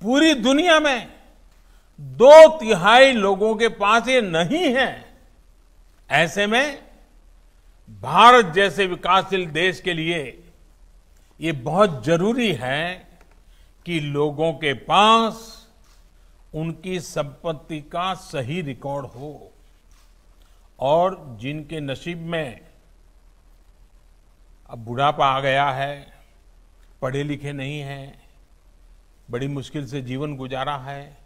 पूरी दुनिया में 2/3 लोगों के पास ये नहीं है। ऐसे में भारत जैसे विकासशील देश के लिए ये बहुत जरूरी है कि लोगों के पास उनकी संपत्ति का सही रिकॉर्ड हो और जिनके नसीब में अब बुढ़ापा आ गया है, पढ़े लिखे नहीं हैं, बड़ी मुश्किल से जीवन गुजारा है,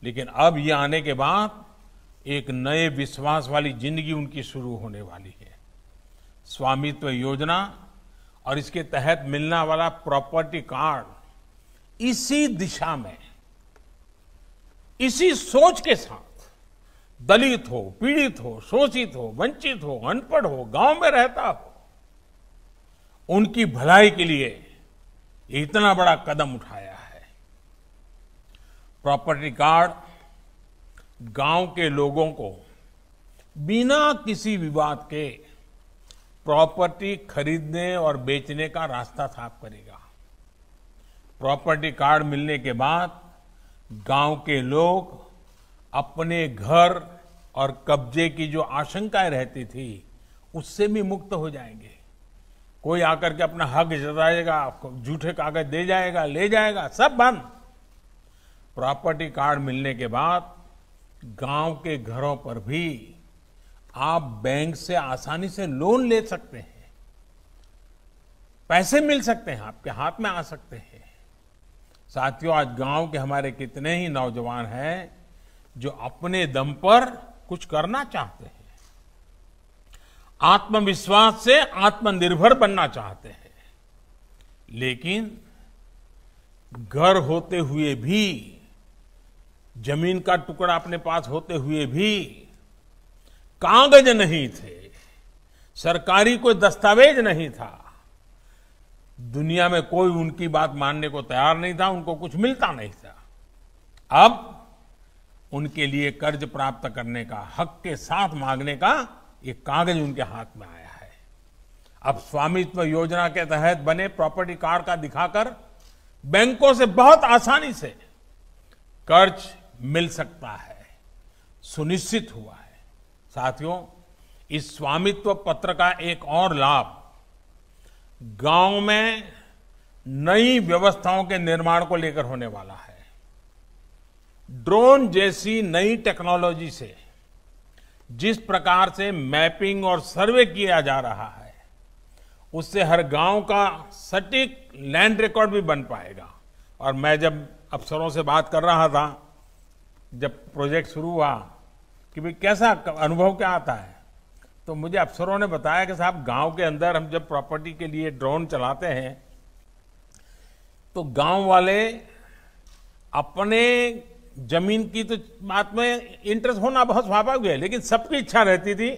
लेकिन अब ये आने के बाद एक नए विश्वास वाली जिंदगी उनकी शुरू होने वाली है। स्वामित्व योजना और इसके तहत मिलने वाला प्रॉपर्टी कार्ड इसी दिशा में, इसी सोच के साथ दलित हो, पीड़ित हो, शोषित हो, वंचित हो, अनपढ़ हो, गांव में रहता हो, उनकी भलाई के लिए इतना बड़ा कदम उठाया है। प्रॉपर्टी कार्ड गांव के लोगों को बिना किसी विवाद के प्रॉपर्टी खरीदने और बेचने का रास्ता साफ करेगा। प्रॉपर्टी कार्ड मिलने के बाद गांव के लोग अपने घर और कब्जे की जो आशंकाएं रहती थी उससे भी मुक्त हो जाएंगे। कोई आकर के अपना हक जताएगा, झूठे कागज दे जाएगा, ले जाएगा, सब बंद। प्रॉपर्टी कार्ड मिलने के बाद गांव के घरों पर भी आप बैंक से आसानी से लोन ले सकते हैं, पैसे मिल सकते हैं, आपके हाथ में आ सकते हैं। साथियों, आज गांव के हमारे कितने ही नौजवान हैं जो अपने दम पर कुछ करना चाहते हैं, आत्मविश्वास से आत्मनिर्भर बनना चाहते हैं, लेकिन घर होते हुए भी, जमीन का टुकड़ा अपने पास होते हुए भी कागज नहीं थे, सरकारी कोई दस्तावेज नहीं था, दुनिया में कोई उनकी बात मानने को तैयार नहीं था, उनको कुछ मिलता नहीं था। अब उनके लिए कर्ज प्राप्त करने का, हक के साथ मांगने का एक कागज उनके हाथ में आया है। अब स्वामित्व योजना के तहत बने प्रॉपर्टी कार्ड का दिखाकर बैंकों से बहुत आसानी से कर्ज मिल सकता है, सुनिश्चित हुआ है। साथियों, इस स्वामित्व पत्र का एक और लाभ गांव में नई व्यवस्थाओं के निर्माण को लेकर होने वाला है। ड्रोन जैसी नई टेक्नोलॉजी से जिस प्रकार से मैपिंग और सर्वे किया जा रहा है, उससे हर गांव का सटीक लैंड रिकॉर्ड भी बन पाएगा। और मैं जब अफसरों से बात कर रहा था, जब प्रोजेक्ट शुरू हुआ, कि भाई कैसा अनुभव क्या आता है, तो मुझे अफसरों ने बताया कि साहब गांव के अंदर हम जब प्रॉपर्टी के लिए ड्रोन चलाते हैं तो गांव वाले अपने जमीन की तो बात में इंटरेस्ट होना बहुत स्वाभाविक है, लेकिन सबकी इच्छा रहती थी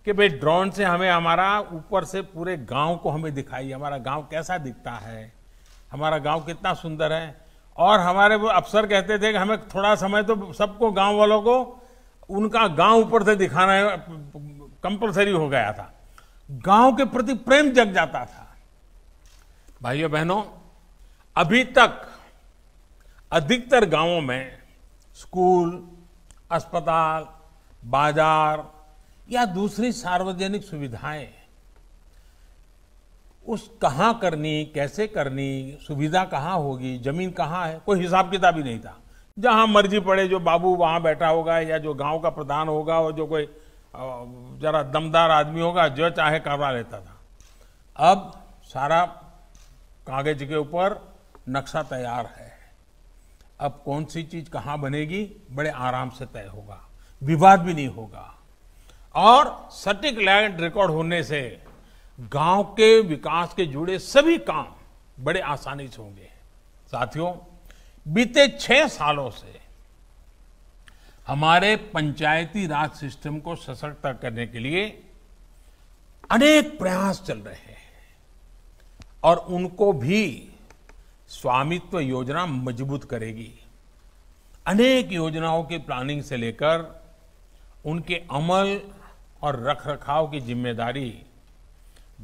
कि भाई ड्रोन से हमें हमारा ऊपर से पूरे गांव को हमें दिखाइए, हमारा गांव कैसा दिखता है, हमारा गांव कितना सुंदर है। और हमारे वो अफसर कहते थे कि हमें थोड़ा समय तो सबको गांव वालों को उनका गांव ऊपर से दिखाना कंपलसरी हो गया था। गांव के प्रति प्रेम जग जाता था। भाइयों बहनों, अभी तक अधिकतर गांवों में स्कूल, अस्पताल, बाजार या दूसरी सार्वजनिक सुविधाएं उस कहां करनी, कैसे करनी, सुविधा कहां होगी, जमीन कहां है, कोई हिसाब किताब ही नहीं था। जहां मर्जी पड़े जो बाबू वहां बैठा होगा या जो गांव का प्रधान होगा और जो कोई जरा दमदार आदमी होगा जो चाहे करवा लेता था। अब सारा कागज के ऊपर नक्शा तैयार है। अब कौन सी चीज कहां बनेगी बड़े आराम से तय होगा, विवाद भी नहीं होगा। और सटीक लैंड रिकॉर्ड होने से गांव के विकास के जुड़े सभी काम बड़े आसानी से होंगे। साथियों, बीते 6 सालों से हमारे पंचायती राज सिस्टम को सशक्त करने के लिए अनेक प्रयास चल रहे हैं और उनको भी स्वामित्व योजना मजबूत करेगी। अनेक योजनाओं की प्लानिंग से लेकर उनके अमल और रखरखाव की जिम्मेदारी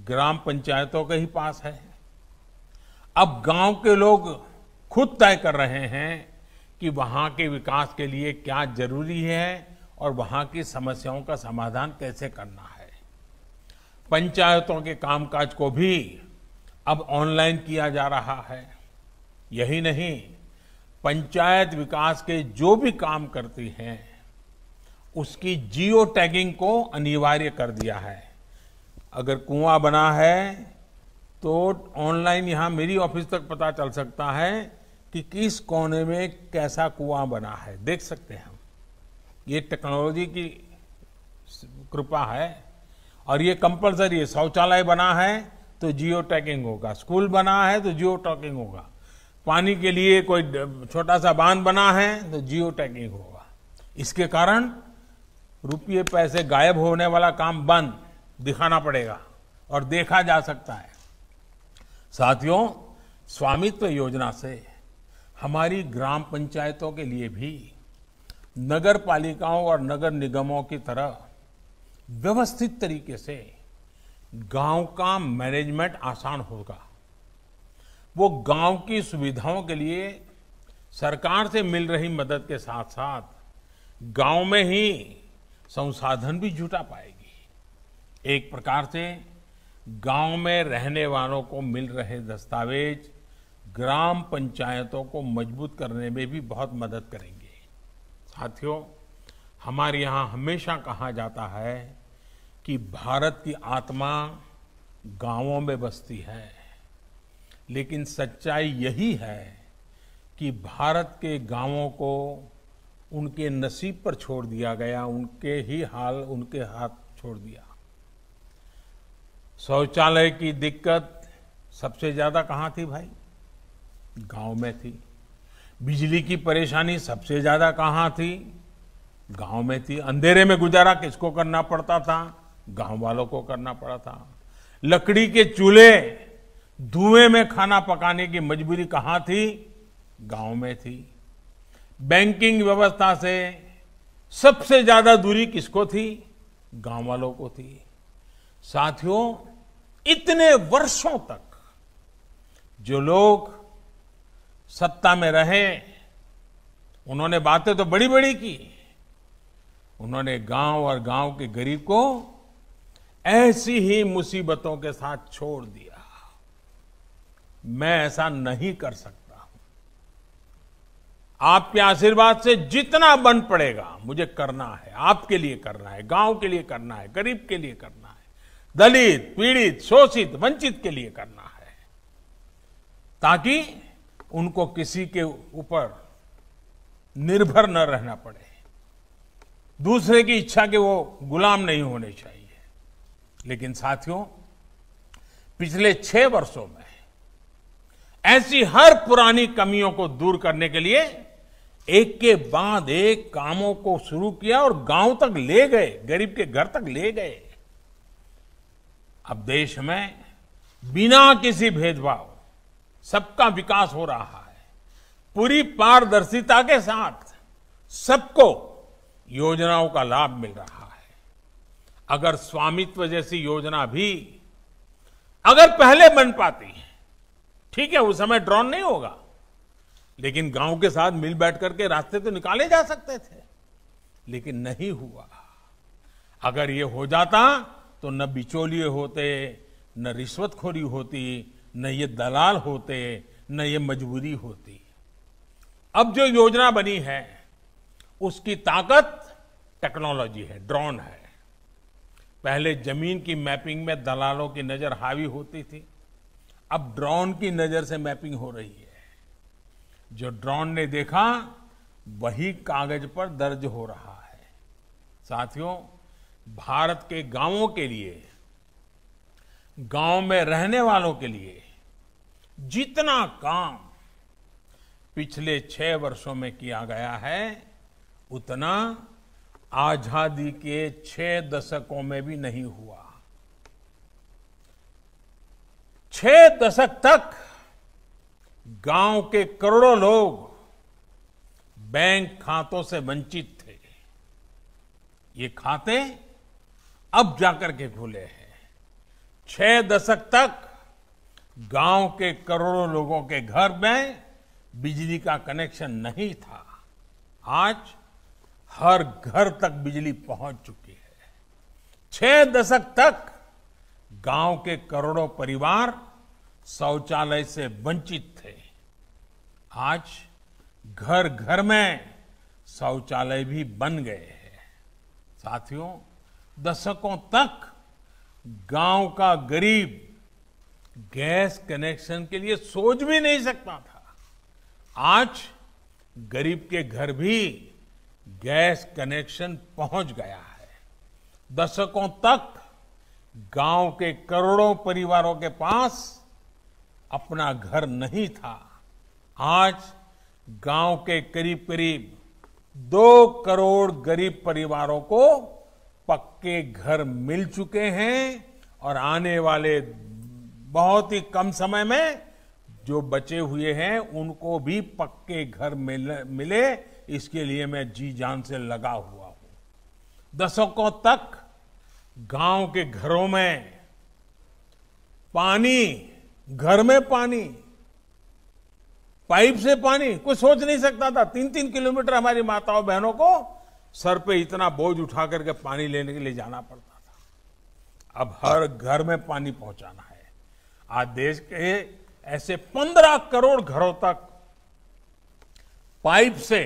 ग्राम पंचायतों के ही पास है। अब गांव के लोग खुद तय कर रहे हैं कि वहां के विकास के लिए क्या जरूरी है और वहां की समस्याओं का समाधान कैसे करना है। पंचायतों के कामकाज को भी अब ऑनलाइन किया जा रहा है। यही नहीं, पंचायत विकास के जो भी काम करती हैं उसकी जियो टैगिंग को अनिवार्य कर दिया है। अगर कुआं बना है तो ऑनलाइन यहां मेरी ऑफिस तक पता चल सकता है कि किस कोने में कैसा कुआं बना है, देख सकते हैं हम। ये टेक्नोलॉजी की कृपा है और ये कंपलसरी है। शौचालय बना है तो जियो टैगिंग होगा, स्कूल बना है तो जियो टैगिंग होगा, पानी के लिए कोई छोटा सा बांध बना है तो जियो टैगिंग होगा। इसके कारण रुपये पैसे गायब होने वाला काम बंद दिखाना पड़ेगा और देखा जा सकता है। साथियों, स्वामित्व योजना से हमारी ग्राम पंचायतों के लिए भी नगर पालिकाओं और नगर निगमों की तरह व्यवस्थित तरीके से गांव का मैनेजमेंट आसान होगा। वो गांव की सुविधाओं के लिए सरकार से मिल रही मदद के साथ साथ गांव में ही संसाधन भी जुटा पाएगी। एक प्रकार से गांव में रहने वालों को मिल रहे दस्तावेज ग्राम पंचायतों को मजबूत करने में भी बहुत मदद करेंगे। साथियों, हमारे यहाँ हमेशा कहा जाता है कि भारत की आत्मा गांवों में बसती है, लेकिन सच्चाई यही है कि भारत के गांवों को उनके नसीब पर छोड़ दिया गया, उनके ही हाल उनके हाथ छोड़ दिया। शौचालय की दिक्कत सबसे ज्यादा कहां थी भाई? गांव में थी। बिजली की परेशानी सबसे ज्यादा कहां थी? गांव में थी। अंधेरे में गुजारा किसको करना पड़ता था? गांव वालों को करना पड़ा था। लकड़ी के चूल्हे, धुएं में खाना पकाने की मजबूरी कहां थी? गांव में थी। बैंकिंग व्यवस्था से सबसे ज्यादा दूरी किसको थी? गांव वालों को थी। साथियों, इतने वर्षों तक जो लोग सत्ता में रहे उन्होंने बातें तो बड़ी बड़ी की, उन्होंने गांव और गांव के गरीब को ऐसी ही मुसीबतों के साथ छोड़ दिया। मैं ऐसा नहीं कर सकता हूं। आपके आशीर्वाद से जितना बन पड़ेगा मुझे करना है, आपके लिए करना है, गांव के लिए करना है, गरीब के लिए करना है, दलित, पीड़ित, शोषित, वंचित के लिए करना है, ताकि उनको किसी के ऊपर निर्भर न रहना पड़े, दूसरे की इच्छा के वो गुलाम नहीं होने चाहिए। लेकिन साथियों, पिछले 6 वर्षों में ऐसी हर पुरानी कमियों को दूर करने के लिए एक के बाद एक कामों को शुरू किया और गांव तक ले गए, गरीब के घर तक ले गए। अब देश में बिना किसी भेदभाव सबका विकास हो रहा है। पूरी पारदर्शिता के साथ सबको योजनाओं का लाभ मिल रहा है। अगर स्वामित्व जैसी योजना भी अगर पहले बन पाती है, ठीक है, उस समय ड्रोन नहीं होगा, लेकिन गांव के साथ मिल बैठ करके रास्ते तो निकाले जा सकते थे, लेकिन नहीं हुआ। अगर ये हो जाता तो न बिचौलिए होते, न रिश्वतखोरी होती, न ये दलाल होते, न ये मजबूरी होती। अब जो योजना बनी है उसकी ताकत टेक्नोलॉजी है, ड्रोन है। पहले जमीन की मैपिंग में दलालों की नजर हावी होती थी, अब ड्रोन की नजर से मैपिंग हो रही है। जो ड्रोन ने देखा वही कागज पर दर्ज हो रहा है। साथियों, भारत के गांवों के लिए, गांव में रहने वालों के लिए जितना काम पिछले 6 वर्षों में किया गया है, उतना आजादी के 6 दशकों में भी नहीं हुआ। 6 दशक तक गांव के करोड़ों लोग बैंक खातों से वंचित थे। ये खाते अब जाकर के खुले हैं। 6 दशक तक गांव के करोड़ों लोगों के घर में बिजली का कनेक्शन नहीं था। आज हर घर तक बिजली पहुंच चुकी है। 6 दशक तक गांव के करोड़ों परिवार शौचालय से वंचित थे। आज घर घर में शौचालय भी बन गए हैं। साथियों, दशकों तक गांव का गरीब गैस कनेक्शन के लिए सोच भी नहीं सकता था। आज गरीब के घर भी गैस कनेक्शन पहुंच गया है। दशकों तक गांव के करोड़ों परिवारों के पास अपना घर नहीं था। आज गांव के करीब करीब 2 करोड़ गरीब परिवारों को पक्के घर मिल चुके हैं और आने वाले बहुत ही कम समय में जो बचे हुए हैं उनको भी पक्के घर मिले, इसके लिए मैं जी जान से लगा हुआ हूं। दशकों तक गांव के घरों में पानी, घर में पानी, पाइप से पानी, कोई सोच नहीं सकता था। 3-3 किलोमीटर हमारी माताओं बहनों को सर पे इतना बोझ उठा करके पानी लेने के लिए जाना पड़ता था। अब हर घर में पानी पहुंचाना है। आज देश के ऐसे 15 करोड़ घरों तक पाइप से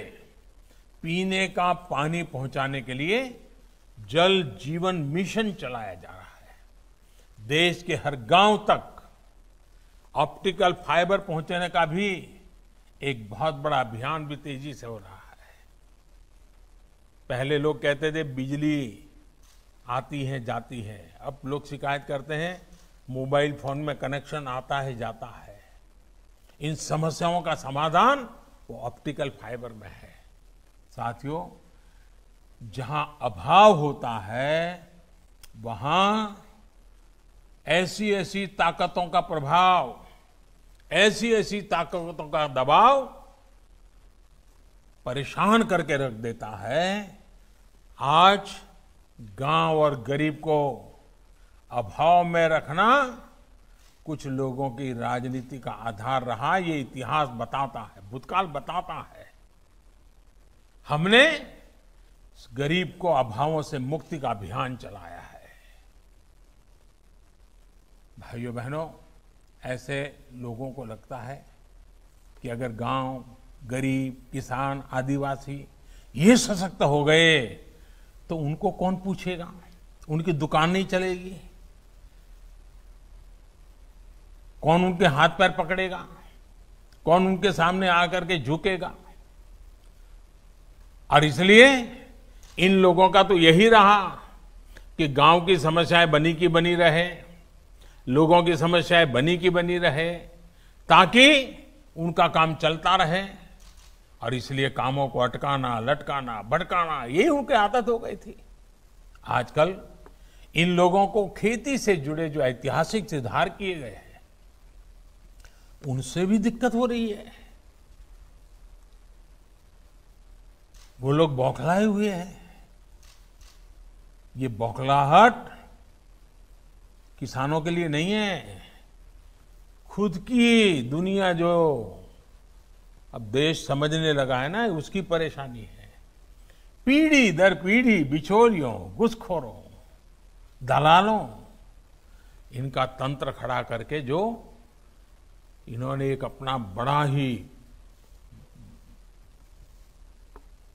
पीने का पानी पहुंचाने के लिए जल जीवन मिशन चलाया जा रहा है। देश के हर गांव तक ऑप्टिकल फाइबर पहुंचाने का भी एक बहुत बड़ा अभियान भी तेजी से हो रहा है। पहले लोग कहते थे बिजली आती है जाती है, अब लोग शिकायत करते हैं मोबाइल फोन में कनेक्शन आता है जाता है। इन समस्याओं का समाधान वो ऑप्टिकल फाइबर में है। साथियों, जहां अभाव होता है वहां ऐसी ऐसी ताकतों का प्रभाव, ऐसी ऐसी ताकतों का दबाव परेशान करके रख देता है। आज गांव और गरीब को अभाव में रखना कुछ लोगों की राजनीति का आधार रहा, ये इतिहास बताता है, भूतकाल बताता है। हमने गरीब को अभावों से मुक्ति का अभियान चलाया है। भाइयों बहनों, ऐसे लोगों को लगता है कि अगर गांव, गरीब, किसान, आदिवासी ये सशक्त हो गए तो उनको कौन पूछेगा, उनकी दुकान नहीं चलेगी, कौन उनके हाथ पैर पकड़ेगा, कौन उनके सामने आकर के झुकेगा। और इसलिए इन लोगों का तो यही रहा कि गांव की समस्याएं बनी की बनी रहे, लोगों की समस्याएं बनी की बनी रहे, ताकि उनका काम चलता रहे। और इसलिए कामों को अटकाना, लटकाना, भटकाना, यही उनकी आदत हो गई थी। आजकल इन लोगों को खेती से जुड़े जो ऐतिहासिक सुधार किए गए हैं, उनसे भी दिक्कत हो रही है। वो लोग बौखलाए हुए हैं। ये बौखलाहट किसानों के लिए नहीं है, खुद की दुनिया जो अब देश समझने लगा है ना, उसकी परेशानी है। पीढ़ी दर पीढ़ी बिचौलियों, घुसखोरों, दलालों, इनका तंत्र खड़ा करके जो इन्होंने एक अपना बड़ा ही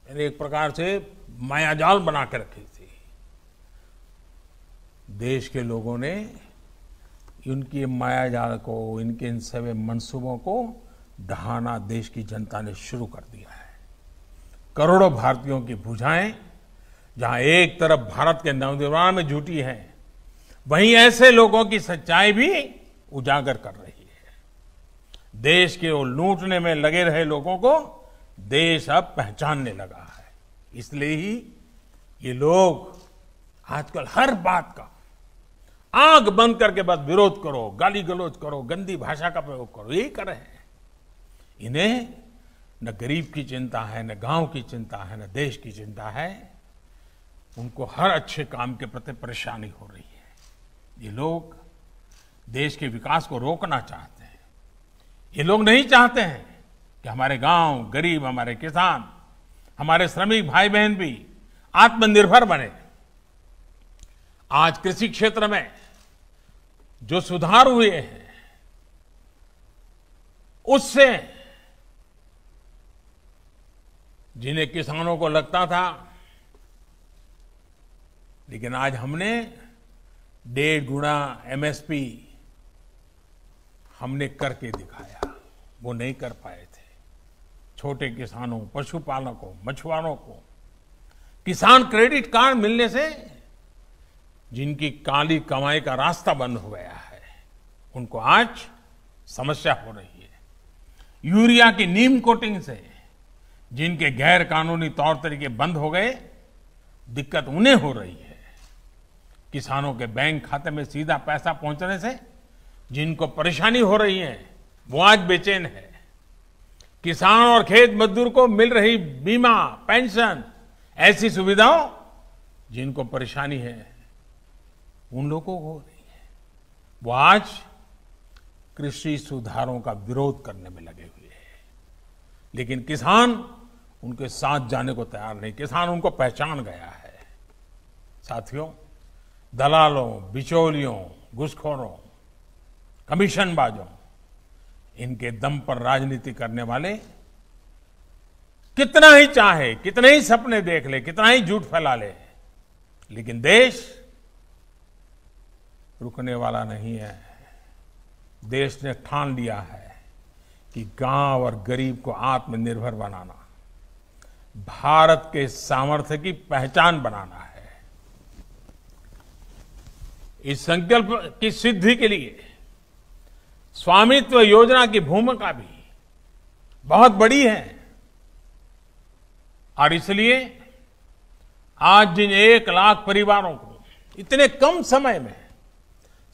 एक प्रकार से मायाजाल बना के रखी थी। देश के लोगों ने इनकी मायाजाल को, इनके इन सभी मंसूबों को ढहाना देश की जनता ने शुरू कर दिया है। करोड़ों भारतीयों की भुजाएं जहां एक तरफ भारत के नवनिर्माण में जुटी है, वहीं ऐसे लोगों की सच्चाई भी उजागर कर रही है। देश के वो लूटने में लगे रहे लोगों को देश अब पहचानने लगा है। इसलिए ही ये लोग आजकल हर बात का आंख बंद करके बस विरोध करो, गाली गलौज करो, गंदी भाषा का प्रयोग करो, यही कर रहे हैं। इन्हें न गरीब की चिंता है, न गांव की चिंता है, न देश की चिंता है। उनको हर अच्छे काम के प्रति परेशानी हो रही है। ये लोग देश के विकास को रोकना चाहते हैं। ये लोग नहीं चाहते हैं कि हमारे गांव, गरीब, हमारे किसान, हमारे श्रमिक भाई बहन भी आत्मनिर्भर बने। आज कृषि क्षेत्र में जो सुधार हुए हैं, उससे जिन्हें किसानों को लगता था, लेकिन आज हमने 1.5 गुना एमएसपी हमने करके दिखाया। वो नहीं कर पाए थे। छोटे किसानों, पशुपालकों, मछुआरों को किसान क्रेडिट कार्ड मिलने से जिनकी काली कमाई का रास्ता बंद हो गया है, उनको आज समस्या हो रही है। यूरिया की नीम कोटिंग से जिनके गैर कानूनी तौर तरीके बंद हो गए, दिक्कत उन्हें हो रही है। किसानों के बैंक खाते में सीधा पैसा पहुंचने से जिनको परेशानी हो रही है, वो आज बेचैन है। किसान और खेत मजदूर को मिल रही बीमा, पेंशन, ऐसी सुविधाओं जिनको परेशानी है, उन लोगों को हो रही है। वो आज कृषि सुधारों का विरोध करने में लगे हुए हैं, लेकिन किसान उनके साथ जाने को तैयार नहीं। किसान उनको पहचान गया है। साथियों, दलालों, बिचौलियों, घुसखोरों, कमीशनबाजों, इनके दम पर राजनीति करने वाले कितना ही चाहे, कितने ही सपने देख ले, कितना ही झूठ फैला ले, लेकिन देश रुकने वाला नहीं है। देश ने ठान लिया है कि गांव और गरीब को आत्मनिर्भर बनाना, भारत के सामर्थ्य की पहचान बनाना है। इस संकल्प की सिद्धि के लिए स्वामित्व योजना की भूमिका भी बहुत बड़ी है। और इसलिए आज जिन 1 लाख परिवारों को इतने कम समय में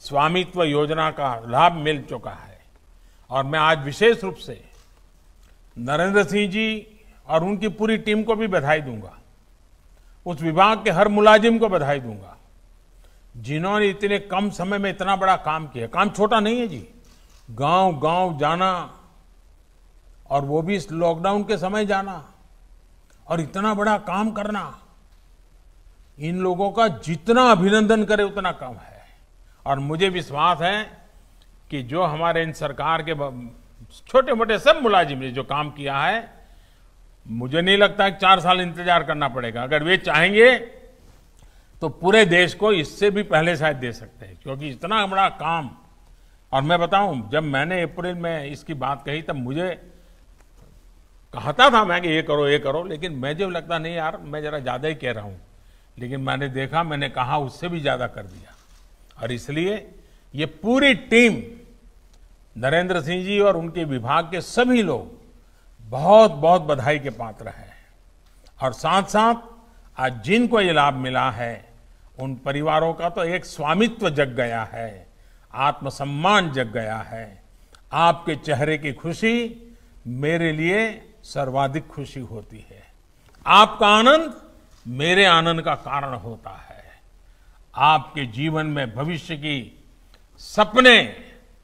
स्वामित्व योजना का लाभ मिल चुका है, और मैं आज विशेष रूप से नरेंद्र सिंह जी और उनकी पूरी टीम को भी बधाई दूंगा। उस विभाग के हर मुलाजिम को बधाई दूंगा, जिन्होंने इतने कम समय में इतना बड़ा काम किया। काम छोटा नहीं है जी। गांव गांव जाना, और वो भी इस लॉकडाउन के समय जाना, और इतना बड़ा काम करना, इन लोगों का जितना अभिनंदन करे उतना कम है। और मुझे विश्वास है कि जो हमारे इन सरकार के छोटे मोटे सब मुलाजिम ने जो काम किया है, मुझे नहीं लगता कि 4 साल इंतजार करना पड़ेगा। अगर वे चाहेंगे तो पूरे देश को इससे भी पहले शायद दे सकते हैं, क्योंकि इतना बड़ा काम। और मैं बताऊं, जब मैंने अप्रैल में इसकी बात कही तब मुझे कहता था मैं कि ये करो, लेकिन मुझे लगता नहीं यार, मैं जरा ज्यादा ही कह रहा हूं। लेकिन मैंने कहा उससे भी ज्यादा कर दिया। और इसलिए ये पूरी टीम, नरेंद्र सिंह जी और उनके विभाग के सभी लोग बहुत बहुत बधाई के पात्र हैं। और साथ साथ आज जिनको ये लाभ मिला है उन परिवारों का तो एक स्वामित्व जग गया है, आत्मसम्मान जग गया है। आपके चेहरे की खुशी मेरे लिए सर्वाधिक खुशी होती है। आपका आनंद मेरे आनंद का कारण होता है। आपके जीवन में भविष्य की सपने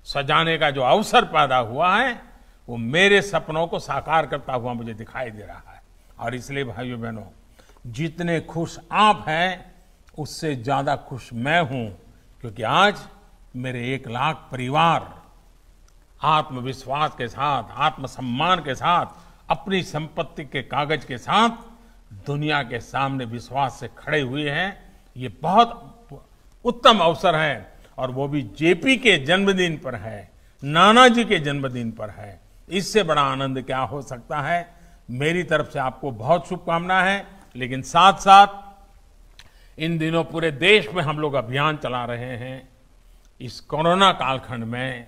सजाने का जो अवसर पैदा हुआ है वो मेरे सपनों को साकार करता हुआ मुझे दिखाई दे रहा है। और इसलिए भाइयों बहनों, जितने खुश आप हैं उससे ज्यादा खुश मैं हूं, क्योंकि आज मेरे 1 लाख परिवार आत्मविश्वास के साथ, आत्मसम्मान के साथ, अपनी संपत्ति के कागज के साथ दुनिया के सामने विश्वास से खड़े हुए हैं। ये बहुत उत्तम अवसर है और वो भी जेपी के जन्मदिन पर है, नानाजी के जन्मदिन पर है। इससे बड़ा आनंद क्या हो सकता है। मेरी तरफ से आपको बहुत शुभकामनाएं हैं। लेकिन साथ साथ इन दिनों पूरे देश में हम लोग अभियान चला रहे हैं। इस कोरोना कालखंड में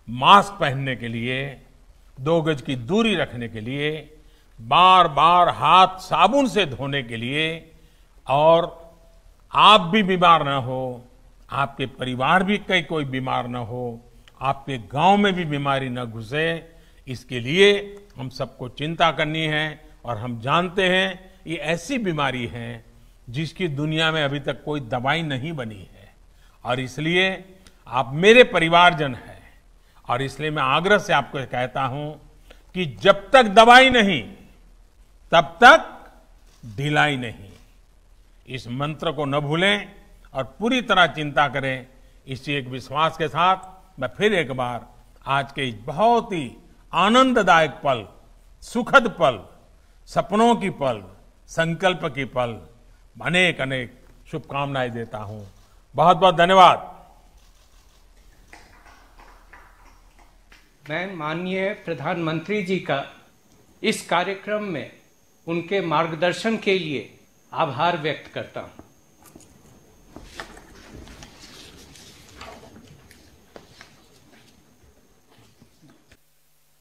मास्क पहनने के लिए, 2 गज की दूरी रखने के लिए, बार बार हाथ साबुन से धोने के लिए, और आप भी बीमार ना हो, आपके परिवार भी कोई बीमार ना हो, आपके गांव में भी बीमारी ना घुसे, इसके लिए हम सबको चिंता करनी है। और हम जानते हैं ये ऐसी बीमारी है जिसकी दुनिया में अभी तक कोई दवाई नहीं बनी है। और इसलिए आप मेरे परिवारजन हैं, और इसलिए मैं आग्रह से आपको कहता हूं कि जब तक दवाई नहीं तब तक ढिलाई नहीं। इस मंत्र को न भूलें और पूरी तरह चिंता करें। इसी एक विश्वास के साथ मैं फिर एक बार आज के इस बहुत ही आनंददायक पल, सुखद पल, सपनों की पल, संकल्प की पल, अनेक अनेक शुभकामनाएं देता हूं। बहुत बहुत धन्यवाद। मैं माननीय प्रधानमंत्री जी का इस कार्यक्रम में उनके मार्गदर्शन के लिए आभार व्यक्त करता हूं।